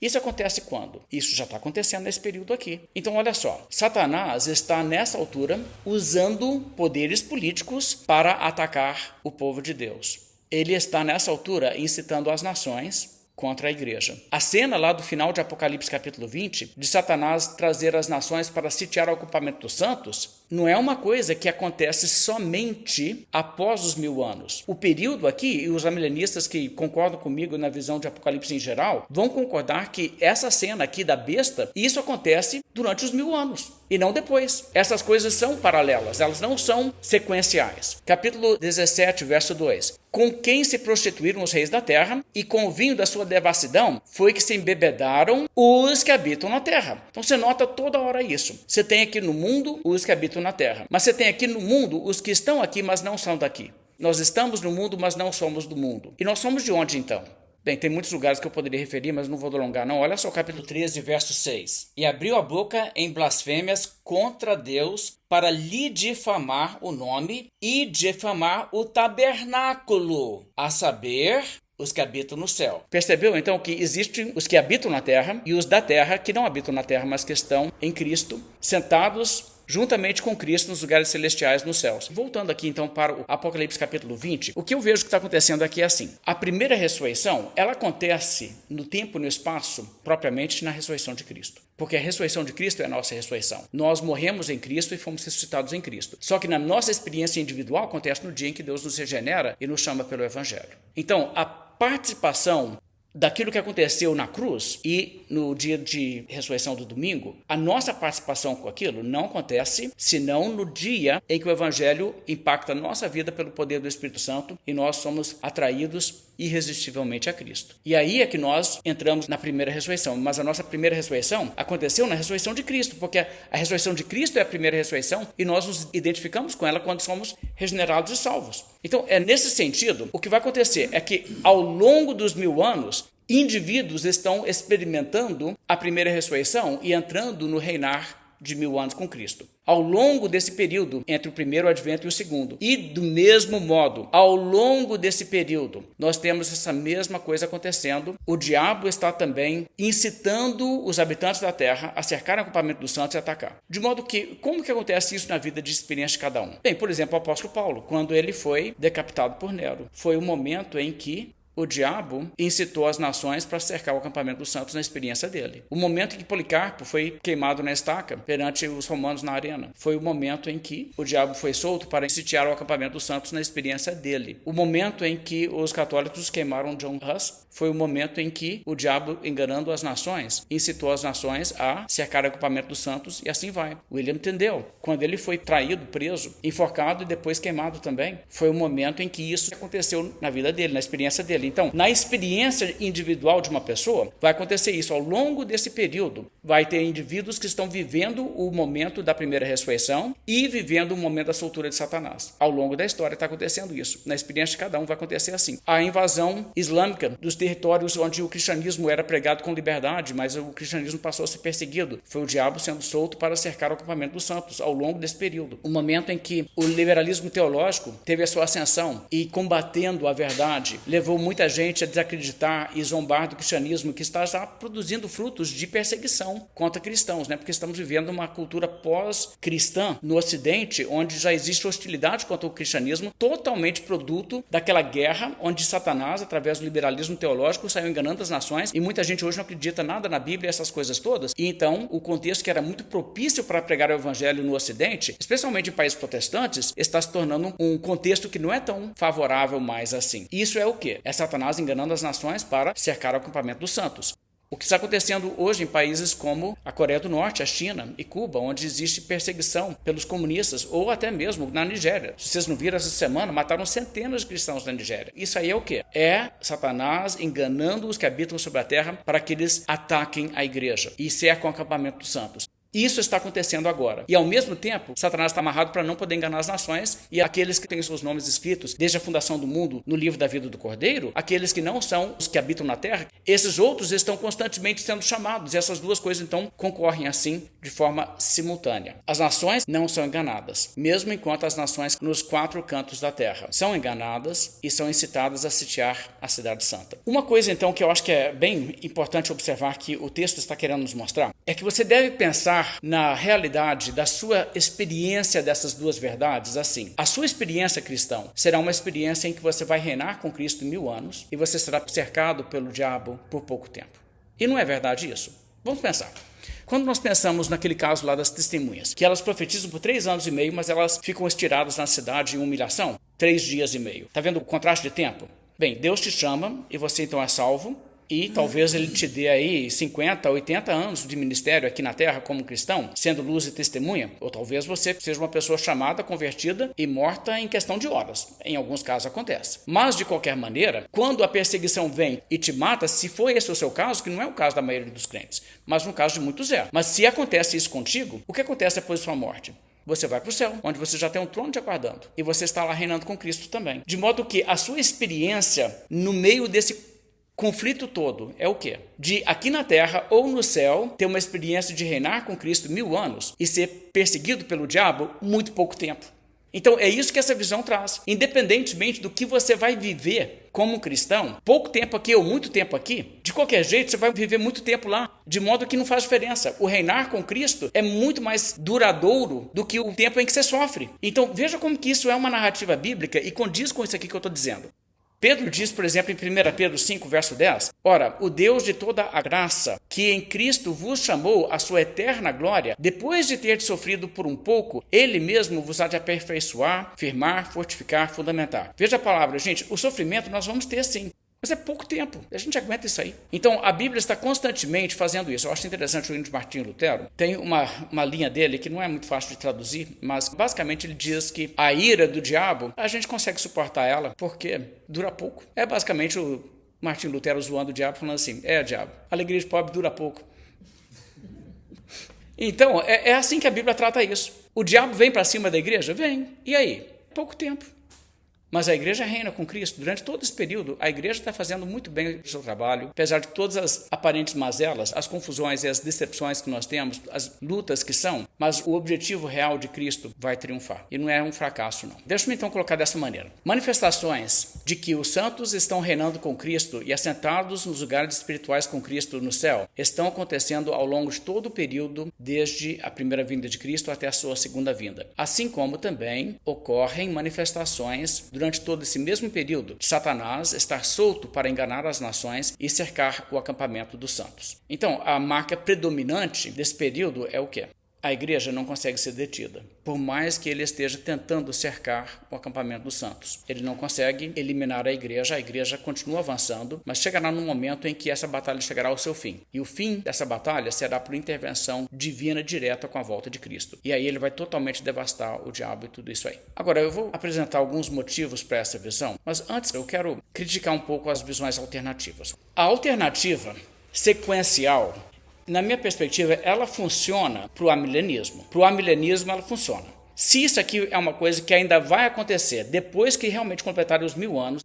Isso acontece quando? Isso já está acontecendo nesse período aqui. Então olha só, Satanás está nessa altura usando poderes políticos para atacar o povo de Deus. Ele está nessa altura incitando as nações contra a igreja. A cena lá do final de Apocalipse capítulo 20, de Satanás trazer as nações para sitiar o acampamento dos santos, não é uma coisa que acontece somente após os 1000 anos. O período aqui, e os amilenistas que concordam comigo na visão de Apocalipse em geral, vão concordar que essa cena aqui da besta, isso acontece durante os 1000 anos. E não depois. Essas coisas são paralelas, elas não são sequenciais. Capítulo 17, verso 2. Com quem se prostituíram os reis da terra, e com o vinho da sua devassidão, foi que se embebedaram os que habitam na terra. Então você nota toda hora isso. Você tem aqui no mundo os que habitam na terra. Mas você tem aqui no mundo os que estão aqui, mas não são daqui. Nós estamos no mundo, mas não somos do mundo. E nós somos de onde então? Bem, tem muitos lugares que eu poderia referir, mas não vou alongar não. Olha só o capítulo 13, verso 6. E abriu a boca em blasfêmias contra Deus para lhe difamar o nome e difamar o tabernáculo, a saber, os que habitam no céu. Percebeu então que existem os que habitam na terra e os da terra que não habitam na terra, mas que estão em Cristo, sentados juntamente com Cristo nos lugares celestiais nos céus. Voltando aqui então para o Apocalipse capítulo 20, o que eu vejo que está acontecendo aqui é assim. A primeira ressurreição, ela acontece no tempo e no espaço, propriamente na ressurreição de Cristo. Porque a ressurreição de Cristo é a nossa ressurreição. Nós morremos em Cristo e fomos ressuscitados em Cristo. Só que na nossa experiência individual acontece no dia em que Deus nos regenera e nos chama pelo Evangelho. Então, a participação daquilo que aconteceu na cruz e no dia de ressurreição do domingo, a nossa participação com aquilo não acontece senão no dia em que o Evangelho impacta a nossa vida pelo poder do Espírito Santo e nós somos atraídos irresistivelmente a Cristo. E aí é que nós entramos na primeira ressurreição, mas a nossa primeira ressurreição aconteceu na ressurreição de Cristo, porque a ressurreição de Cristo é a primeira ressurreição e nós nos identificamos com ela quando somos regenerados e salvos. Então, é nesse sentido, o que vai acontecer é que ao longo dos 1000 anos, indivíduos estão experimentando a primeira ressurreição e entrando no reinar de 1000 anos com Cristo. Ao longo desse período, entre o primeiro advento e o segundo. E do mesmo modo, ao longo desse período, nós temos essa mesma coisa acontecendo. O diabo está também incitando os habitantes da terra a cercar o acampamento dos santos e atacar. De modo que, como que acontece isso na vida de experiência de cada um? Bem, por exemplo, o apóstolo Paulo, quando ele foi decapitado por Nero, foi o momento em que o diabo incitou as nações para cercar o acampamento dos santos na experiência dele. O momento em que Policarpo foi queimado na estaca perante os romanos na arena foi o momento em que o diabo foi solto para sitiar o acampamento dos santos na experiência dele. O momento em que os católicos queimaram John Huss foi o momento em que o diabo, enganando as nações, incitou as nações a cercar o acampamento dos santos e assim vai. William Tyndale, quando ele foi traído, preso, enforcado e depois queimado também, foi o momento em que isso aconteceu na vida dele, na experiência dele. Então, na experiência individual de uma pessoa, vai acontecer isso. Ao longo desse período, vai ter indivíduos que estão vivendo o momento da primeira ressurreição e vivendo o momento da soltura de Satanás. Ao longo da história está acontecendo isso. Na experiência de cada um vai acontecer assim. A invasão islâmica dos territórios onde o cristianismo era pregado com liberdade, mas o cristianismo passou a ser perseguido. Foi o diabo sendo solto para cercar o acampamento dos santos ao longo desse período. O momento em que o liberalismo teológico teve a sua ascensão e, combatendo a verdade, levou muita gente a desacreditar e zombar do cristianismo, que está já produzindo frutos de perseguição contra cristãos, né? Porque estamos vivendo uma cultura pós-cristã no Ocidente, onde já existe hostilidade contra o cristianismo, totalmente produto daquela guerra onde Satanás, através do liberalismo teológico, saiu enganando as nações e muita gente hoje não acredita nada na Bíblia, essas coisas todas. E então, o contexto que era muito propício para pregar o evangelho no Ocidente, especialmente em países protestantes, está se tornando um contexto que não é tão favorável mais assim. Isso é o quê? É Satanás enganando as nações para cercar o acampamento dos santos. O que está acontecendo hoje em países como a Coreia do Norte, a China e Cuba, onde existe perseguição pelos comunistas, ou até mesmo na Nigéria. Se vocês não viram essa semana, mataram centenas de cristãos na Nigéria. Isso aí é o quê? É Satanás enganando os que habitam sobre a terra para que eles ataquem a igreja e cercam o acampamento dos santos. Isso está acontecendo agora. E, ao mesmo tempo, Satanás está amarrado para não poder enganar as nações e aqueles que têm seus nomes escritos desde a fundação do mundo no livro da vida do Cordeiro, aqueles que não são os que habitam na terra, esses outros estão constantemente sendo chamados. E essas duas coisas, então, concorrem assim de forma simultânea. As nações não são enganadas, mesmo enquanto as nações nos 4 cantos da terra são enganadas e são incitadas a sitiar a cidade santa. Uma coisa, então, que eu acho que é bem importante observar que o texto está querendo nos mostrar é que você deve pensar na realidade da sua experiência dessas duas verdades assim. A sua experiência cristã será uma experiência em que você vai reinar com Cristo 1000 anos e você será cercado pelo diabo por pouco tempo. E não é verdade isso? Vamos pensar. Quando nós pensamos naquele caso lá das testemunhas, que elas profetizam por 3 anos e meio, mas elas ficam estiradas na cidade em humilhação, 3 dias e meio. Está vendo o contraste de tempo? Bem, Deus te chama e você então é salvo. E talvez ele te dê aí 50, 80 anos de ministério aqui na terra como cristão, sendo luz e testemunha. Ou talvez você seja uma pessoa chamada, convertida e morta em questão de horas. Em alguns casos acontece. Mas, de qualquer maneira, quando a perseguição vem e te mata, se for esse o seu caso, que não é o caso da maioria dos crentes, mas no caso de muitos é. Mas se acontece isso contigo, o que acontece depois da sua morte? Você vai para o céu, onde você já tem um trono te aguardando. E você está lá reinando com Cristo também. De modo que a sua experiência no meio desse conflito todo é o quê? De aqui na terra ou no céu ter uma experiência de reinar com Cristo 1000 anos e ser perseguido pelo diabo muito pouco tempo. Então é isso que essa visão traz. Independentemente do que você vai viver como cristão, pouco tempo aqui ou muito tempo aqui, de qualquer jeito você vai viver muito tempo lá, de modo que não faz diferença. O reinar com Cristo é muito mais duradouro do que o tempo em que você sofre. Então veja como que isso é uma narrativa bíblica e condiz com isso aqui que eu estou dizendo. Pedro diz, por exemplo, em 1 Pedro 5, verso 10, ora, o Deus de toda a graça, que em Cristo vos chamou à sua eterna glória, depois de ter sofrido por um pouco, ele mesmo vos há de aperfeiçoar, firmar, fortificar, fundamentar. Veja a palavra, gente, o sofrimento nós vamos ter sim. Mas é pouco tempo, a gente aguenta isso aí. Então, a Bíblia está constantemente fazendo isso. Eu acho interessante o hino de Martinho Lutero. Tem uma linha dele que não é muito fácil de traduzir, mas basicamente ele diz que a ira do diabo, a gente consegue suportar ela porque dura pouco. É basicamente o Martinho Lutero zoando o diabo, falando assim, diabo, a alegria de pobre dura pouco. Então, é assim que a Bíblia trata isso. O diabo vem para cima da igreja? Vem. E aí? Pouco tempo. Mas a igreja reina com Cristo. Durante todo esse período, a igreja está fazendo muito bem o seu trabalho, apesar de todas as aparentes mazelas, as confusões e as decepções que nós temos, as lutas que são, mas o objetivo real de Cristo vai triunfar. E não é um fracasso, não. Deixa-me então colocar dessa maneira. Manifestações de que os santos estão reinando com Cristo e assentados nos lugares espirituais com Cristo no céu estão acontecendo ao longo de todo o período, desde a primeira vinda de Cristo até a sua segunda vinda. Assim como também ocorrem manifestações durante todo esse mesmo período de Satanás estar solto para enganar as nações e cercar o acampamento dos santos. Então, a marca predominante desse período é o quê? A igreja não consegue ser detida, por mais que ele esteja tentando cercar o acampamento dos santos. Ele não consegue eliminar a igreja continua avançando, mas chegará num momento em que essa batalha chegará ao seu fim. E o fim dessa batalha será por intervenção divina direta com a volta de Cristo. E aí ele vai totalmente devastar o diabo e tudo isso aí. Agora, eu vou apresentar alguns motivos para essa visão, mas antes eu quero criticar um pouco as visões alternativas. A alternativa sequencial, na minha perspectiva, ela funciona para o amilenismo. Para o amilenismo, ela funciona. Se isso aqui é uma coisa que ainda vai acontecer depois que realmente completarem os 1000 anos,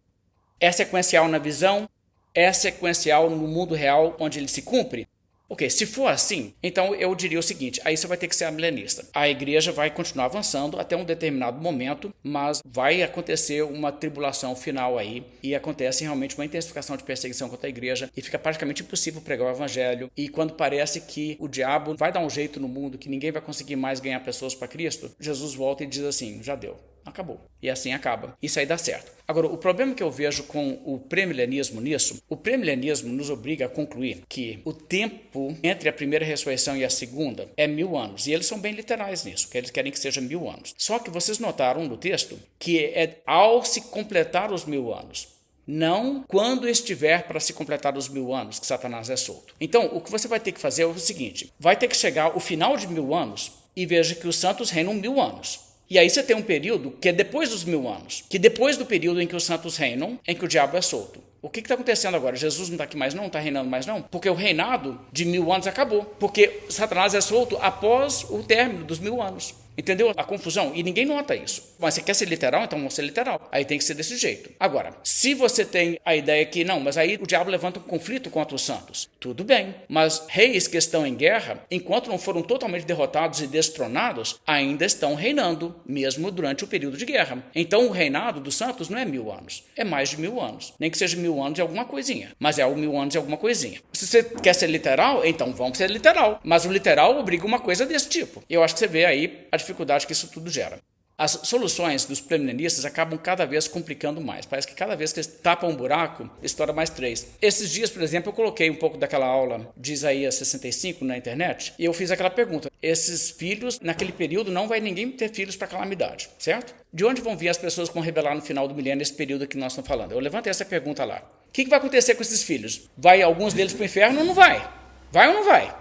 é sequencial na visão, é sequencial no mundo real onde ele se cumpre? Ok, se for assim, então eu diria o seguinte, aí você vai ter que ser amilenista. A igreja vai continuar avançando até um determinado momento, mas vai acontecer uma tribulação final aí e acontece realmente uma intensificação de perseguição contra a igreja e fica praticamente impossível pregar o evangelho. E quando parece que o diabo vai dar um jeito no mundo, que ninguém vai conseguir mais ganhar pessoas para Cristo, Jesus volta e diz assim, já deu. Acabou. E assim acaba. Isso aí dá certo. Agora, o problema que eu vejo com o premilenismo nisso, o premilenismo nos obriga a concluir que o tempo entre a primeira ressurreição e a segunda é 1000 anos. E eles são bem literais nisso, que eles querem que seja 1000 anos. Só que vocês notaram no texto que é ao se completar os 1000 anos. Não quando estiver para se completar os 1000 anos que Satanás é solto. Então, o que você vai ter que fazer é o seguinte, vai ter que chegar o final de 1000 anos e veja que os santos reinam 1000 anos. E aí você tem um período que é depois dos 1000 anos, que depois do período em que os santos reinam, em que o diabo é solto. O que está acontecendo agora? Jesus não está aqui mais não? Não está reinando mais não? Porque o reinado de 1000 anos acabou. Porque Satanás é solto após o término dos 1000 anos. Entendeu a confusão? E ninguém nota isso. Mas você quer ser literal? Então vamos ser literal. Aí tem que ser desse jeito. Agora, se você tem a ideia que não, mas aí o diabo levanta um conflito contra os santos. Tudo bem. Mas reis que estão em guerra, enquanto não foram totalmente derrotados e destronados, ainda estão reinando, mesmo durante o período de guerra. Então o reinado dos santos não é 1000 anos. É mais de 1000 anos. Nem que seja 1000 anos e alguma coisinha. Mas é 1000 anos e alguma coisinha. Se você quer ser literal, então vamos ser literal. Mas o literal obriga uma coisa desse tipo. Eu acho que você vê aí a dificuldade que isso tudo gera. As soluções dos premilenistas acabam cada vez complicando mais. Parece que cada vez que eles tapam um buraco, estoura mais 3. Esses dias, por exemplo, eu coloquei um pouco daquela aula de Isaías 65 na internet e eu fiz aquela pergunta. Esses filhos, naquele período, não vai ninguém ter filhos para calamidade, certo? De onde vão vir as pessoas que vão rebelar no final do milênio, nesse período que nós estamos falando? Eu levantei essa pergunta lá. O que vai acontecer com esses filhos? Vai alguns deles para o inferno ou não vai? Vai ou não vai?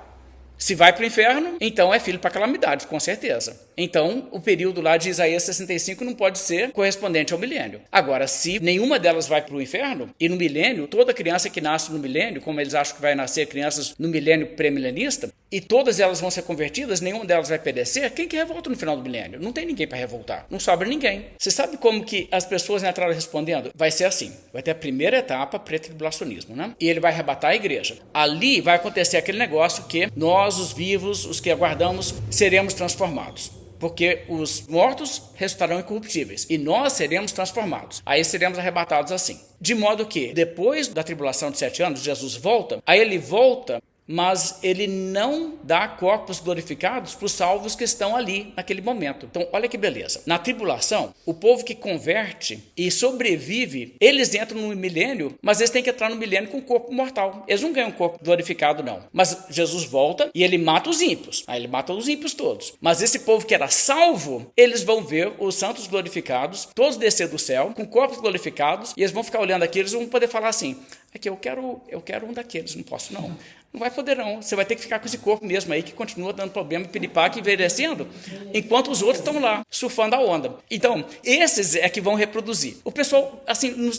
Se vai para o inferno, então é filho para calamidade, com certeza. Então, o período lá de Isaías 65 não pode ser correspondente ao milênio. Agora, se nenhuma delas vai para o inferno, e no milênio, toda criança que nasce no milênio, como eles acham que vai nascer crianças no milênio pré-milenista, e todas elas vão ser convertidas, nenhuma delas vai perecer, quem que revolta no final do milênio? Não tem ninguém para revoltar. Não sobra ninguém. Você sabe como que as pessoas entraram respondendo? Vai ser assim. Vai ter a primeira etapa, pré-tribulacionismo, né? E ele vai arrebatar a igreja. Ali vai acontecer aquele negócio que nós, os vivos, os que aguardamos, seremos transformados. Porque os mortos ressuscitarão incorruptíveis e nós seremos transformados. Aí seremos arrebatados assim. De modo que, depois da tribulação de 7 anos, Jesus volta, aí ele volta mas ele não dá corpos glorificados para os salvos que estão ali naquele momento. Então, olha que beleza. Na tribulação, o povo que converte e sobrevive, eles entram no milênio, mas eles têm que entrar no milênio com corpo mortal. Eles não ganham corpo glorificado, não. Mas Jesus volta e ele mata os ímpios. Aí ele mata os ímpios todos. Mas esse povo que era salvo, eles vão ver os santos glorificados, todos descer do céu, com corpos glorificados, e eles vão ficar olhando aqui, eles vão poder falar assim, aqui eu quero um daqueles, não posso não. Não vai poder não, você vai ter que ficar com esse corpo mesmo aí, que continua dando problema, piripaque, envelhecendo, enquanto os outros estão lá, surfando a onda. Então, esses é que vão reproduzir. O pessoal, assim,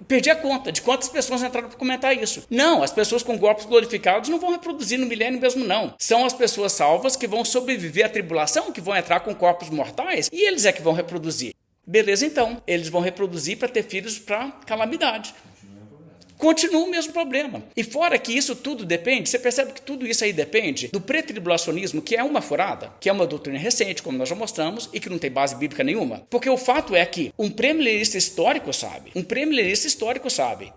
perdi a conta de quantas pessoas entraram para comentar isso. Não, as pessoas com corpos glorificados não vão reproduzir no milênio mesmo, não. São as pessoas salvas que vão sobreviver à tribulação, que vão entrar com corpos mortais, e eles é que vão reproduzir. Beleza, então, eles vão reproduzir para ter filhos para calamidade. Continua o mesmo problema. E fora que isso tudo depende, você percebe que tudo isso aí depende do pré-tribulacionismo, que é uma furada, que é uma doutrina recente, como nós já mostramos, e que não tem base bíblica nenhuma. Porque o fato é que um pré-milenista histórico sabe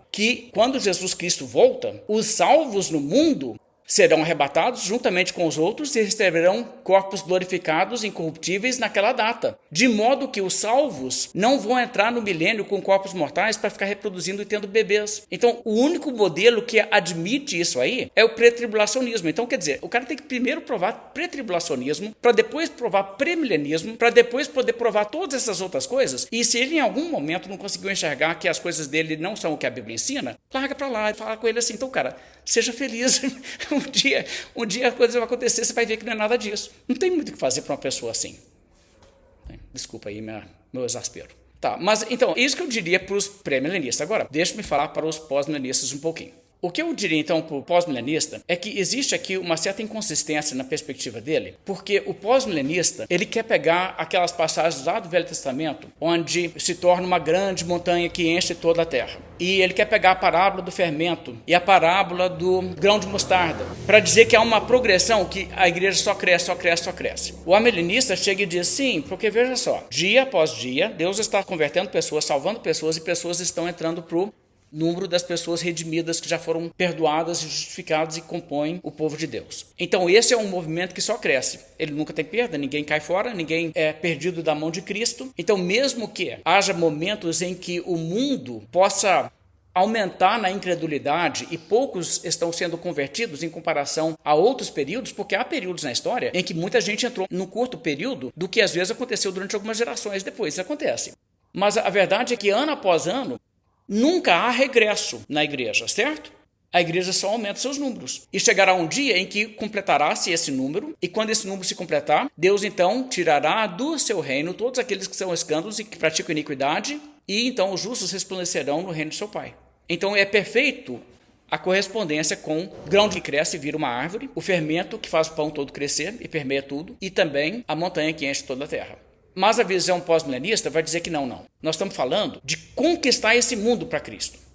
que quando Jesus Cristo volta, os salvos no mundo serão arrebatados juntamente com os outros e receberão corpos glorificados, incorruptíveis naquela data. De modo que os salvos não vão entrar no milênio com corpos mortais para ficar reproduzindo e tendo bebês. Então, o único modelo que admite isso aí é o pré-tribulacionismo. Então, quer dizer, o cara tem que primeiro provar pré-tribulacionismo, para depois provar pré-milenismo, para depois poder provar todas essas outras coisas. E se ele em algum momento não conseguiu enxergar que as coisas dele não são o que a Bíblia ensina, larga para lá e fala com ele assim, então, cara, seja feliz. Um dia a coisa vai acontecer, você vai ver que não é nada disso. Não tem muito o que fazer para uma pessoa assim. Desculpa aí meu exaspero. Tá, mas então, isso que eu diria para os pré-milenistas. Agora, deixa-me falar para os pós-milenistas um pouquinho. O que eu diria, então, para o pós-milenista é que existe aqui uma certa inconsistência na perspectiva dele, porque o pós-milenista, ele quer pegar aquelas passagens lá do Velho Testamento, onde se torna uma grande montanha que enche toda a terra. E ele quer pegar a parábola do fermento e a parábola do grão de mostarda, para dizer que há uma progressão, que a igreja só cresce, só cresce, só cresce. O amilenista chega e diz, sim, porque veja só, dia após dia, Deus está convertendo pessoas, salvando pessoas, e pessoas estão entrando para o número das pessoas redimidas que já foram perdoadas e justificadas e compõem o povo de Deus. Então esse é um movimento que só cresce. Ele nunca tem perda, ninguém cai fora, ninguém é perdido da mão de Cristo. Então mesmo que haja momentos em que o mundo possa aumentar na incredulidade e poucos estão sendo convertidos em comparação a outros períodos, porque há períodos na história em que muita gente entrou num curto período do que às vezes aconteceu durante algumas gerações depois. Isso acontece. Mas a verdade é que ano após ano nunca há regresso na igreja, certo? A igreja só aumenta seus números. E chegará um dia em que completará-se esse número, e quando esse número se completar, Deus então tirará do seu reino todos aqueles que são escândalos e que praticam iniquidade, e então os justos resplandecerão no reino de seu Pai. Então é perfeito a correspondência com o grão que cresce e vira uma árvore, o fermento que faz o pão todo crescer e permeia tudo, e também a montanha que enche toda a terra. Mas a visão pós-milenista vai dizer que não. Nós estamos falando de conquistar esse mundo para Cristo.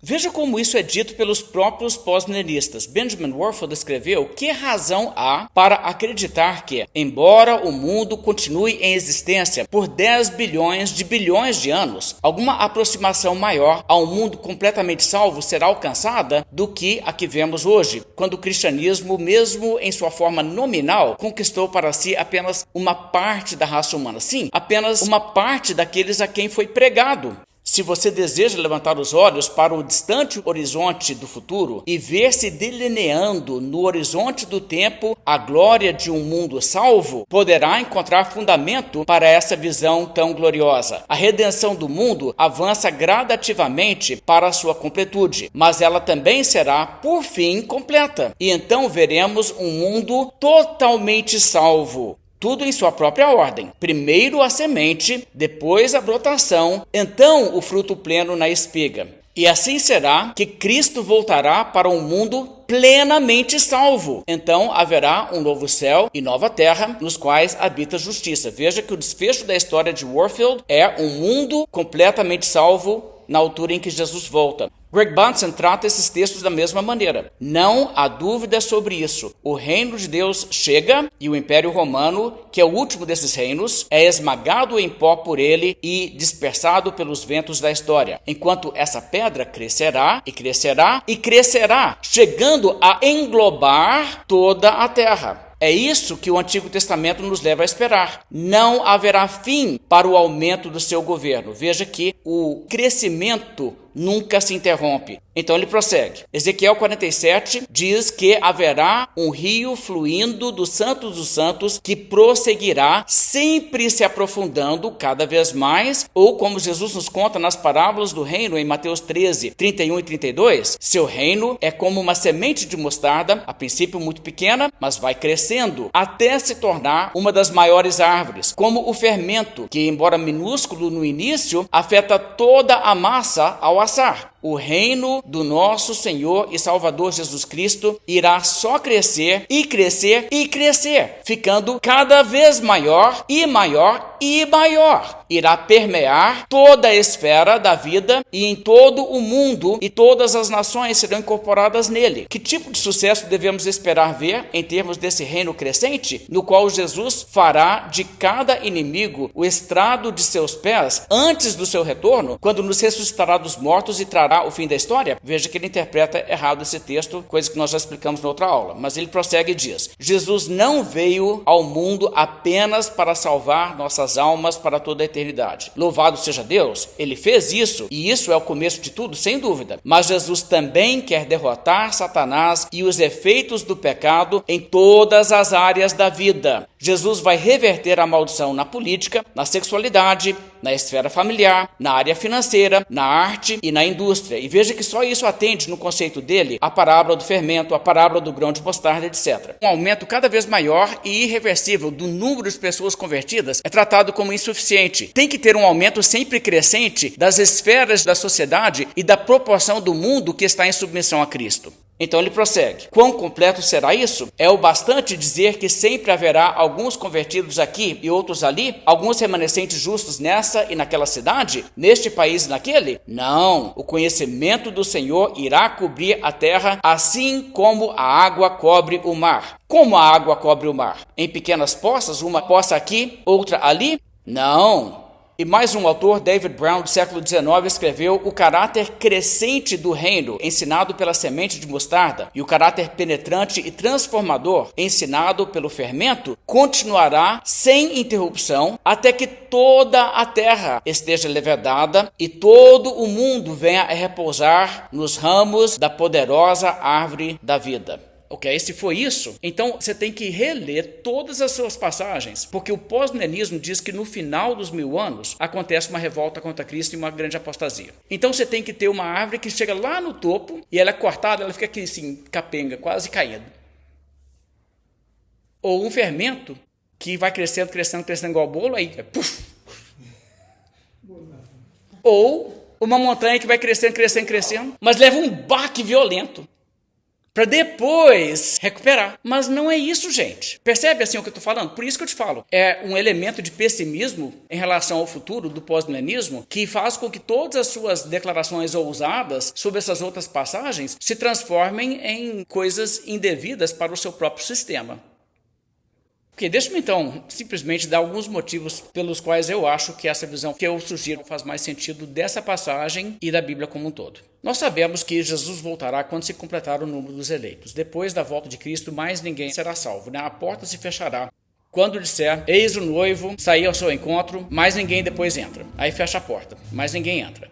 Veja como isso é dito pelos próprios pós-milenistas. Benjamin Warfield escreveu que razão há para acreditar que, embora o mundo continue em existência por 10 bilhões de anos, alguma aproximação maior a um mundo completamente salvo será alcançada do que a que vemos hoje, quando o cristianismo, mesmo em sua forma nominal, conquistou para si apenas uma parte da raça humana. Sim, apenas uma parte daqueles a quem foi pregado. Se você deseja levantar os olhos para o distante horizonte do futuro e ver se delineando no horizonte do tempo a glória de um mundo salvo, poderá encontrar fundamento para essa visão tão gloriosa. A redenção do mundo avança gradativamente para a sua completude, mas ela também será, por fim, completa. E então veremos um mundo totalmente salvo. Tudo em sua própria ordem. Primeiro a semente, depois a brotação, então o fruto pleno na espiga. E assim será que Cristo voltará para um mundo plenamente salvo. Então haverá um novo céu e nova terra, nos quais habita a justiça. Veja que o desfecho da história de Warfield é um mundo completamente salvo na altura em que Jesus volta. Greg Bahnsen trata esses textos da mesma maneira. Não há dúvida sobre isso. O reino de Deus chega e o Império Romano, que é o último desses reinos, é esmagado em pó por ele e dispersado pelos ventos da história. Enquanto essa pedra crescerá e crescerá e crescerá, chegando a englobar toda a terra. É isso que o Antigo Testamento nos leva a esperar. Não haverá fim para o aumento do seu governo. Veja que o crescimento nunca se interrompe. Então ele prossegue. Ezequiel 47 diz que haverá um rio fluindo dos santos que prosseguirá, sempre se aprofundando cada vez mais, ou como Jesus nos conta nas parábolas do reino em Mateus 13, 31 e 32, seu reino é como uma semente de mostarda, a princípio muito pequena, mas vai crescendo até se tornar uma das maiores árvores, como o fermento, que embora minúsculo no início, afeta toda a massa ao assar. O reino do nosso Senhor e Salvador Jesus Cristo irá só crescer e crescer e crescer, ficando cada vez maior e maior e maior. Irá permear toda a esfera da vida e em todo o mundo, e todas as nações serão incorporadas nele. Que tipo de sucesso devemos esperar ver em termos desse reino crescente, no qual Jesus fará de cada inimigo o estrado de seus pés antes do seu retorno, quando nos ressuscitará dos mortos e trará o fim da história? Veja que ele interpreta errado esse texto, coisa que nós já explicamos na outra aula, mas ele prossegue e diz: Jesus não veio ao mundo apenas para salvar nossas almas para toda a eternidade. Louvado seja Deus, ele fez isso, e isso é o começo de tudo, sem dúvida. Mas Jesus também quer derrotar Satanás e os efeitos do pecado em todas as áreas da vida. Jesus vai reverter a maldição na política, na sexualidade, na esfera familiar, na área financeira, na arte e na indústria. E veja que só isso atende, no conceito dele, a parábola do fermento, a parábola do grão de mostarda, etc. Um aumento cada vez maior e irreversível do número de pessoas convertidas é tratado como insuficiente. Tem que ter um aumento sempre crescente das esferas da sociedade e da proporção do mundo que está em submissão a Cristo. Então ele prossegue. Quão completo será isso? É o bastante dizer que sempre haverá alguns convertidos aqui e outros ali? Alguns remanescentes justos nessa e naquela cidade? Neste país e naquele? Não. O conhecimento do Senhor irá cobrir a terra, assim como a água cobre o mar. Como a água cobre o mar? Em pequenas poças, uma poça aqui, outra ali? Não. E mais um autor, David Brown, do século XIX, escreveu: o caráter crescente do reino, ensinado pela semente de mostarda, e o caráter penetrante e transformador, ensinado pelo fermento, continuará sem interrupção até que toda a terra esteja levedada e todo o mundo venha a repousar nos ramos da poderosa árvore da vida. Ok, se foi isso, então você tem que reler todas as suas passagens, porque o pós-milenismo diz que no final dos 1000 anos acontece uma revolta contra Cristo e uma grande apostasia. Então você tem que ter uma árvore que chega lá no topo e ela é cortada, ela fica aqui assim, capenga, quase caindo. Ou um fermento que vai crescendo, crescendo, crescendo igual bolo, aí puf. Ou uma montanha que vai crescendo, crescendo, crescendo, mas leva um baque violento para depois recuperar. Mas não é isso, gente. Percebe assim o que eu estou falando? Por isso que eu te falo. É um elemento de pessimismo em relação ao futuro do pós-milenismo que faz com que todas as suas declarações ousadas sobre essas outras passagens se transformem em coisas indevidas para o seu próprio sistema. Ok, deixa-me então simplesmente dar alguns motivos pelos quais eu acho que essa visão que eu sugiro faz mais sentido dessa passagem e da Bíblia como um todo. Nós sabemos que Jesus voltará quando se completar o número dos eleitos. Depois da volta de Cristo, mais ninguém será salvo, né? A porta se fechará. Quando disser, eis o noivo, sair ao seu encontro, mais ninguém depois entra. Aí fecha a porta, mais ninguém entra.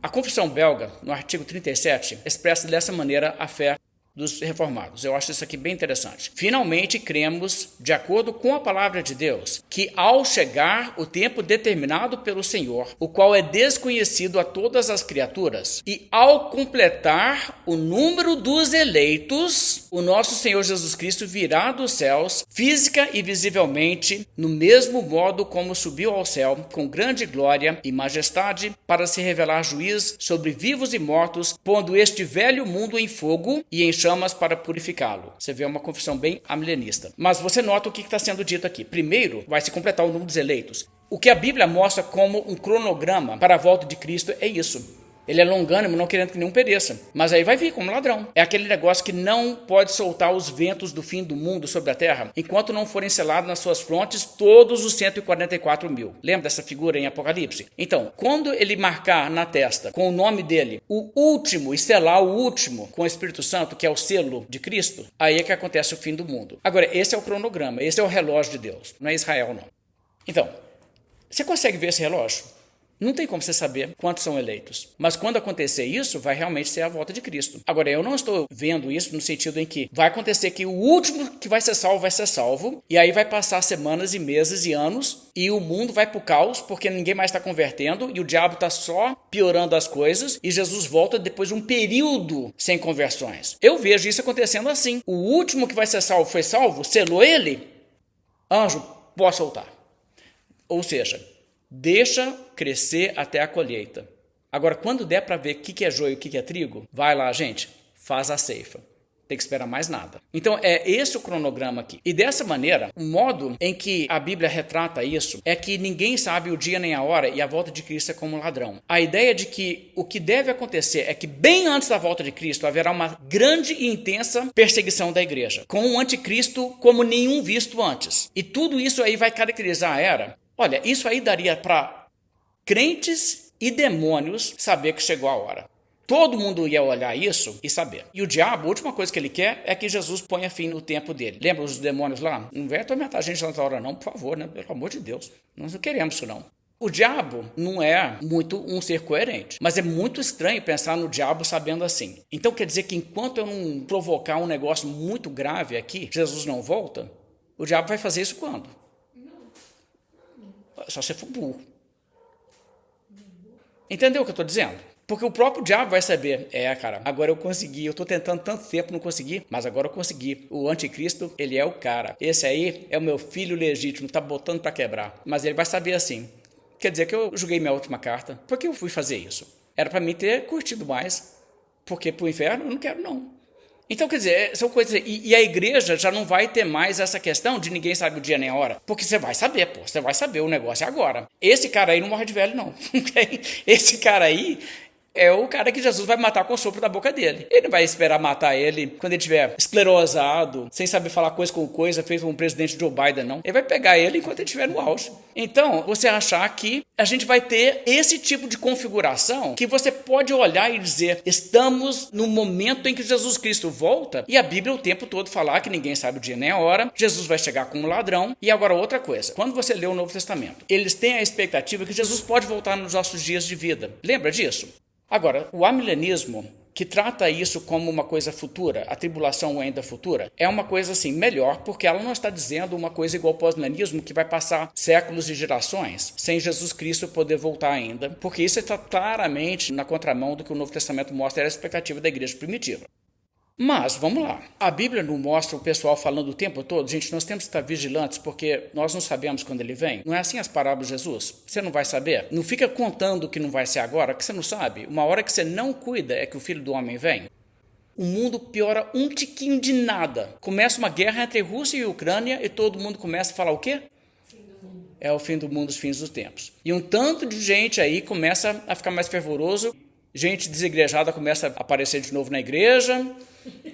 A Confissão Belga, no artigo 37, expressa dessa maneira a fé dos reformados. Eu acho isso aqui bem interessante. Finalmente cremos, de acordo com a palavra de Deus, que ao chegar o tempo determinado pelo Senhor, o qual é desconhecido a todas as criaturas, e ao completar o número dos eleitos, o nosso Senhor Jesus Cristo virá dos céus, física e visivelmente, no mesmo modo como subiu ao céu, com grande glória e majestade, para se revelar juiz sobre vivos e mortos, pondo este velho mundo em fogo e em chamas para purificá-lo. Você vê uma confissão bem amilenista. Mas você nota o que está sendo dito aqui. Primeiro, vai se completar o número dos eleitos. O que a Bíblia mostra como um cronograma para a volta de Cristo é isso. Ele é longânimo, não querendo que nenhum pereça. Mas aí vai vir como ladrão. É aquele negócio que não pode soltar os ventos do fim do mundo sobre a terra, enquanto não forem selados nas suas frontes todos os 144 mil. Lembra dessa figura em Apocalipse? Então, quando ele marcar na testa, com o nome dele, o último, e selar o último com o Espírito Santo, que é o selo de Cristo, aí é que acontece o fim do mundo. Agora, esse é o cronograma, esse é o relógio de Deus. Não é Israel, não. Então, você consegue ver esse relógio? Não tem como você saber quantos são eleitos. Mas quando acontecer isso, vai realmente ser a volta de Cristo. Agora, eu não estou vendo isso no sentido em que vai acontecer que o último que vai ser salvo, e aí vai passar semanas e meses e anos, e o mundo vai para o caos, porque ninguém mais está convertendo, e o diabo está só piorando as coisas, e Jesus volta depois de um período sem conversões. Eu vejo isso acontecendo assim. O último que vai ser salvo foi salvo, selou ele, anjo, pode soltar. Ou seja, deixa crescer até a colheita. Agora, quando der para ver o que é joio e o que é trigo, vai lá, gente, faz a ceifa. Tem que esperar mais nada. Então, é esse o cronograma aqui. E dessa maneira, o modo em que a Bíblia retrata isso é que ninguém sabe o dia nem a hora e a volta de Cristo é como ladrão. A ideia de que o que deve acontecer é que bem antes da volta de Cristo haverá uma grande e intensa perseguição da igreja, com um anticristo como nenhum visto antes. E tudo isso aí vai caracterizar a era. Olha, isso aí daria para crentes e demônios saber que chegou a hora. Todo mundo ia olhar isso e saber. E o diabo, a última coisa que ele quer é que Jesus ponha fim no tempo dele. Lembra os demônios lá? Não vai atormentar a gente nessa hora não, por favor, né? Pelo amor de Deus. Nós não queremos isso não. O diabo não é muito um ser coerente, mas é muito estranho pensar no diabo sabendo assim. Então quer dizer que enquanto eu não provocar um negócio muito grave aqui, Jesus não volta? O diabo vai fazer isso quando? Só se for burro. Entendeu o que eu estou dizendo? Porque o próprio diabo vai saber, cara, agora eu consegui, eu estou tentando tanto tempo, não consegui, mas agora eu consegui. O anticristo, ele é o cara. Esse aí é o meu filho legítimo, tá botando para quebrar. Mas ele vai saber assim. Quer dizer que eu joguei minha última carta. Por que eu fui fazer isso? Era para mim ter curtido mais. Porque pro inferno eu não quero não. Então, quer dizer, são coisas... E a igreja já não vai ter mais essa questão de ninguém sabe o dia nem a hora. Porque você vai saber, pô. Você vai saber, o negócio é agora. Esse cara aí não morre de velho, não. Esse cara aí é o cara que Jesus vai matar com o sopro da boca dele. Ele não vai esperar matar ele quando ele estiver esclerosado, sem saber falar coisa com coisa, feito como o presidente Joe Biden, não. Ele vai pegar ele enquanto ele estiver no auge. Então, você achar que a gente vai ter esse tipo de configuração que você pode olhar e dizer, estamos no momento em que Jesus Cristo volta, e a Bíblia o tempo todo falar que ninguém sabe o dia nem a hora, Jesus vai chegar como ladrão. E agora outra coisa, quando você lê o Novo Testamento, eles têm a expectativa que Jesus pode voltar nos nossos dias de vida. Lembra disso? Agora, o amilenismo, que trata isso como uma coisa futura, a tribulação ainda futura, é uma coisa assim, melhor, porque ela não está dizendo uma coisa igual ao pós-milenismo, que vai passar séculos e gerações sem Jesus Cristo poder voltar ainda, porque isso está claramente na contramão do que o Novo Testamento mostra, era a expectativa da igreja primitiva. Mas, vamos lá, a Bíblia não mostra o pessoal falando o tempo todo, gente, nós temos que estar vigilantes porque nós não sabemos quando ele vem. Não é assim as parábolas de Jesus? Você não vai saber? Não fica contando que não vai ser agora, que você não sabe. Uma hora que você não cuida é que o Filho do Homem vem. O mundo piora um tiquinho de nada. Começa uma guerra entre Rússia e Ucrânia e todo mundo começa a falar o quê? É o fim do mundo, os fins dos tempos. E um tanto de gente aí começa a ficar mais fervoroso, gente desigrejada começa a aparecer de novo na igreja,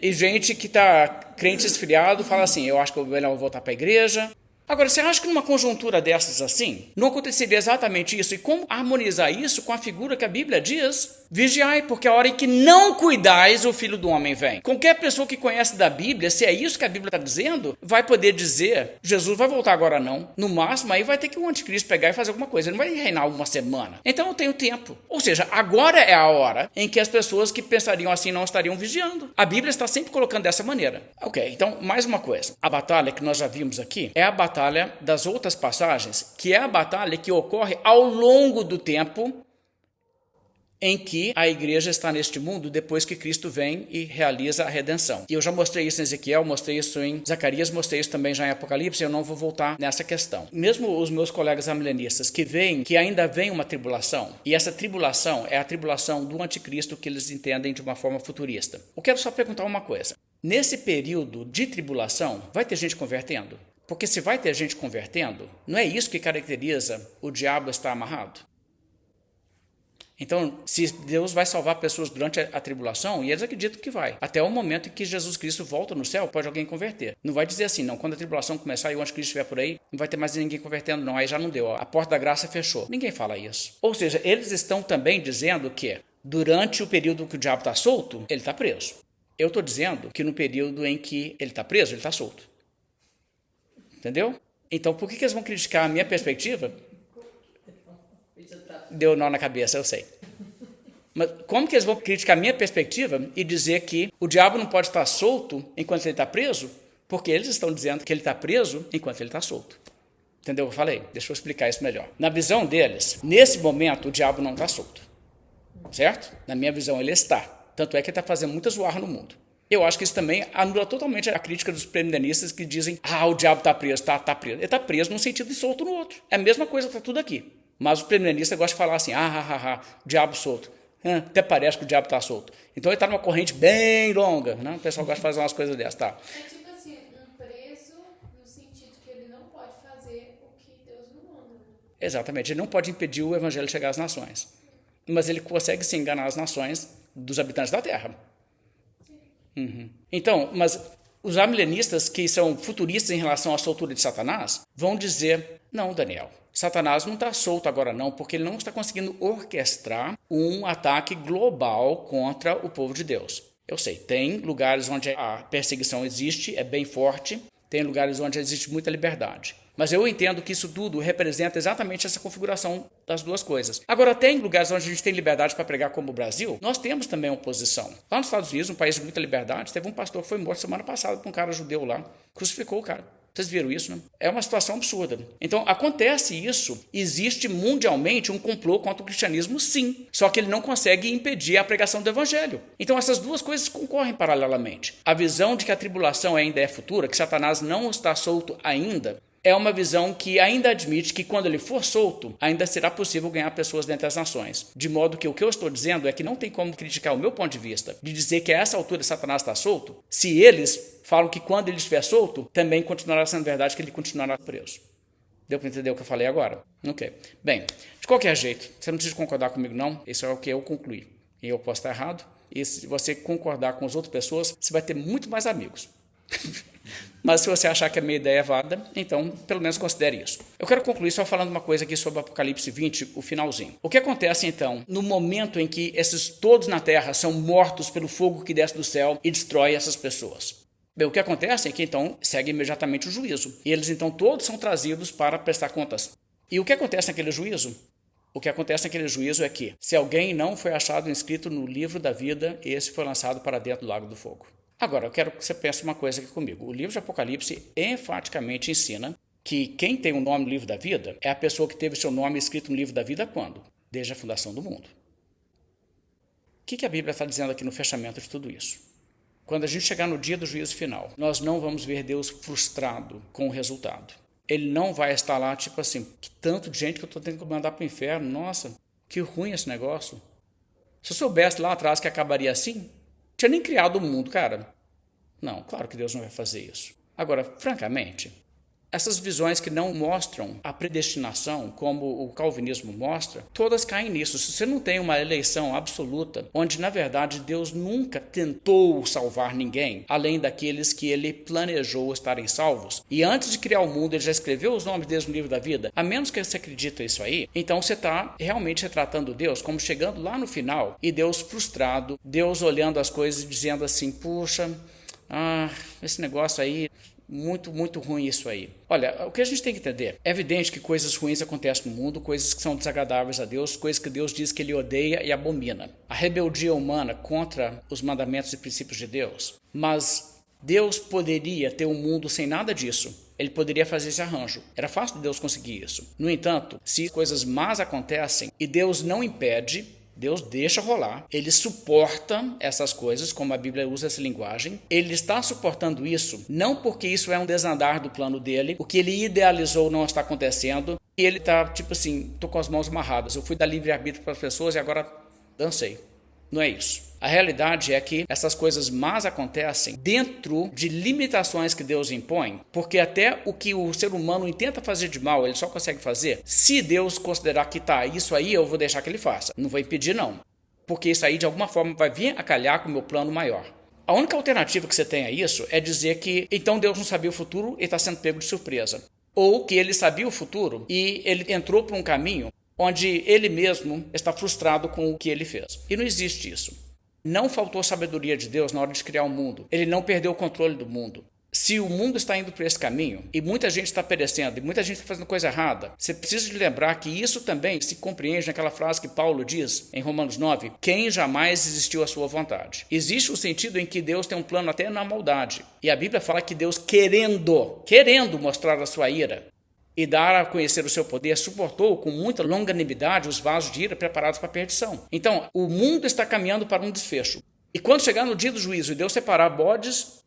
e gente que está crente esfriado fala assim, eu acho que é melhor voltar para a igreja. Agora, você acha que numa conjuntura dessas assim, não aconteceria exatamente isso? E como harmonizar isso com a figura que a Bíblia diz? Vigiai, porque a hora em que não cuidais, o Filho do Homem vem. Qualquer pessoa que conhece da Bíblia, se é isso que a Bíblia está dizendo, vai poder dizer, Jesus vai voltar agora não. No máximo, aí vai ter que o anticristo pegar e fazer alguma coisa. Ele não vai reinar uma semana. Então eu tenho tempo. Ou seja, agora é a hora em que as pessoas que pensariam assim não estariam vigiando. A Bíblia está sempre colocando dessa maneira. Ok, então, mais uma coisa. A batalha que nós já vimos aqui é a batalha das outras passagens, que é a batalha que ocorre ao longo do tempo em que a igreja está neste mundo depois que Cristo vem e realiza a redenção. E eu já mostrei isso em Ezequiel, mostrei isso em Zacarias, mostrei isso também já em Apocalipse, eu não vou voltar nessa questão. Mesmo os meus colegas amilenistas que veem que ainda vem uma tribulação, e essa tribulação é a tribulação do anticristo que eles entendem de uma forma futurista. Eu quero só perguntar uma coisa. Nesse período de tribulação, vai ter gente convertendo? Porque se vai ter gente convertendo, não é isso que caracteriza o diabo estar amarrado? Então, se Deus vai salvar pessoas durante a tribulação, e eles acreditam que vai, até o momento em que Jesus Cristo volta no céu, pode alguém converter. Não vai dizer assim, não, quando a tribulação começar e o anticristo estiver por aí, não vai ter mais ninguém convertendo, não, aí já não deu, a porta da graça fechou. Ninguém fala isso. Ou seja, eles estão também dizendo que durante o período que o diabo está solto, ele está preso. Eu estou dizendo que no período em que ele está preso, ele está solto. Entendeu? Então, por que eles vão criticar a minha perspectiva? Deu nó na cabeça, eu sei. Mas como que eles vão criticar a minha perspectiva e dizer que o diabo não pode estar solto enquanto ele está preso? Porque eles estão dizendo que ele está preso enquanto ele está solto. Entendeu o que eu falei? Deixa eu explicar isso melhor. Na visão deles, nesse momento, o diabo não está solto. Certo? Na minha visão, ele está. Tanto é que ele está fazendo muita zoarra no mundo. Eu acho que isso também anula totalmente a crítica dos premianistas que dizem o diabo está preso, está preso. Ele está preso num sentido e solto no outro. É a mesma coisa, está tudo aqui. Mas o premianista gosta de falar assim, o diabo solto. Até parece que o diabo está solto. Então ele está numa corrente bem longa. Né? O pessoal gosta de fazer umas coisas dessas. Tá? É tipo assim, um preso no sentido que ele não pode fazer o que Deus não manda. Exatamente. Ele não pode impedir o evangelho de chegar às nações. Mas ele consegue se enganar as nações dos habitantes da terra. Então, mas os amilenistas, que são futuristas em relação à soltura de Satanás, vão dizer, não, Daniel, Satanás não está solto agora não, porque ele não está conseguindo orquestrar um ataque global contra o povo de Deus. Eu sei, tem lugares onde a perseguição existe, é bem forte, tem lugares onde existe muita liberdade. Mas eu entendo que isso tudo representa exatamente essa configuração das duas coisas. Agora, tem lugares onde a gente tem liberdade para pregar, como o Brasil, nós temos também oposição. Lá nos Estados Unidos, um país de muita liberdade, teve um pastor que foi morto semana passada por um cara judeu lá, crucificou o cara. Vocês viram isso, né? É uma situação absurda. Então, acontece isso, existe mundialmente um complô contra o cristianismo, sim. Só que ele não consegue impedir a pregação do evangelho. Então, essas duas coisas concorrem paralelamente. A visão de que a tribulação ainda é futura, que Satanás não está solto ainda, é uma visão que ainda admite que quando ele for solto, ainda será possível ganhar pessoas dentre as nações. De modo que o que eu estou dizendo é que não tem como criticar o meu ponto de vista, de dizer que a essa altura Satanás está solto, se eles falam que quando ele estiver solto, também continuará sendo verdade que ele continuará preso. Deu para entender o que eu falei agora? Ok. Bem, de qualquer jeito, você não precisa concordar comigo não, isso é o que eu concluí. E eu posso estar errado, e se você concordar com as outras pessoas, você vai ter muito mais amigos. Mas se você achar que a minha ideia é válida, então pelo menos considere isso. Eu quero concluir só falando uma coisa aqui sobre Apocalipse 20, o finalzinho. O que acontece então no momento em que esses todos na terra são mortos pelo fogo que desce do céu e destrói essas pessoas? Bem, o que acontece é que então segue imediatamente o juízo. E eles então todos são trazidos para prestar contas. E o que acontece naquele juízo? O que acontece naquele juízo é que, se alguém não foi achado inscrito no livro da vida, esse foi lançado para dentro do lago do fogo. Agora, eu quero que você pense uma coisa aqui comigo. O livro de Apocalipse enfaticamente ensina que quem tem o nome no livro da vida é a pessoa que teve seu nome escrito no livro da vida quando? Desde a fundação do mundo. O que a Bíblia está dizendo aqui no fechamento de tudo isso? Quando a gente chegar no dia do juízo final, nós não vamos ver Deus frustrado com o resultado. Ele não vai estar lá, tipo assim, que tanto de gente que eu estou tendo que mandar para o inferno. Nossa, que ruim esse negócio. Se eu soubesse lá atrás que acabaria assim, tinha nem criado o mundo, cara. Não, claro que Deus não vai fazer isso. Agora, francamente, essas visões que não mostram a predestinação, como o calvinismo mostra, todas caem nisso. Se você não tem uma eleição absoluta, onde, na verdade, Deus nunca tentou salvar ninguém, além daqueles que ele planejou estarem salvos, e antes de criar o mundo, ele já escreveu os nomes deles no livro da vida, a menos que você acredite nisso aí, então você está realmente retratando Deus como chegando lá no final, e Deus frustrado, Deus olhando as coisas e dizendo assim, puxa, esse negócio aí, muito ruim isso aí. Olha, o que a gente tem que entender, é evidente que coisas ruins acontecem no mundo, coisas que são desagradáveis a Deus, coisas que Deus diz que ele odeia e abomina. A rebeldia humana contra os mandamentos e princípios de Deus. Mas Deus poderia ter um mundo sem nada disso. Ele poderia fazer esse arranjo. Era fácil de Deus conseguir isso. No entanto, se coisas más acontecem e Deus não impede, Deus deixa rolar, ele suporta essas coisas, como a Bíblia usa essa linguagem. Ele está suportando isso, não porque isso é um desandar do plano dele, o que ele idealizou não está acontecendo, e ele está tipo assim, estou com as mãos amarradas, eu fui dar livre-arbítrio para as pessoas e agora dancei. Não é isso. A realidade é que essas coisas más acontecem dentro de limitações que Deus impõe, porque até o que o ser humano tenta fazer de mal, ele só consegue fazer se Deus considerar que isso aí eu vou deixar que ele faça. Não vou impedir não, porque isso aí de alguma forma vai vir a calhar com o meu plano maior. A única alternativa que você tem a isso é dizer que então Deus não sabia o futuro e está sendo pego de surpresa. Ou que ele sabia o futuro e ele entrou por um caminho onde ele mesmo está frustrado com o que ele fez. E não existe isso. Não faltou sabedoria de Deus na hora de criar o mundo. Ele não perdeu o controle do mundo. Se o mundo está indo por esse caminho e muita gente está perecendo e muita gente está fazendo coisa errada, você precisa de lembrar que isso também se compreende naquela frase que Paulo diz em Romanos 9, quem jamais resistiu à sua vontade. Existe o sentido em que Deus tem um plano até na maldade. E a Bíblia fala que Deus querendo mostrar a sua ira e dar a conhecer o seu poder, suportou com muita longanimidade os vasos de ira preparados para a perdição. Então, o mundo está caminhando para um desfecho. E quando chegar no dia do juízo e Deus separar bodes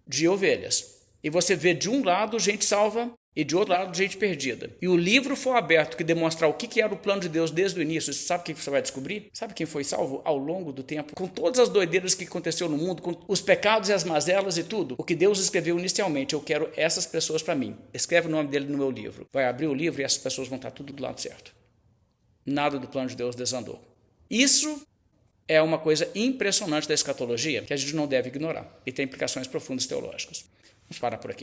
de ovelhas, e você vê de um lado gente salva e de outro lado gente perdida, e o livro for aberto que demonstrar o que era o plano de Deus desde o início, você sabe o que você vai descobrir? Sabe quem foi salvo ao longo do tempo? Com todas as doideiras que aconteceu no mundo, com os pecados e as mazelas e tudo, o que Deus escreveu inicialmente, eu quero essas pessoas para mim. Escreve o nome dele no meu livro. Vai abrir o livro e essas pessoas vão estar tudo do lado certo. Nada do plano de Deus desandou. Isso é uma coisa impressionante da escatologia que a gente não deve ignorar e tem implicações profundas teológicas. Vamos parar por aqui.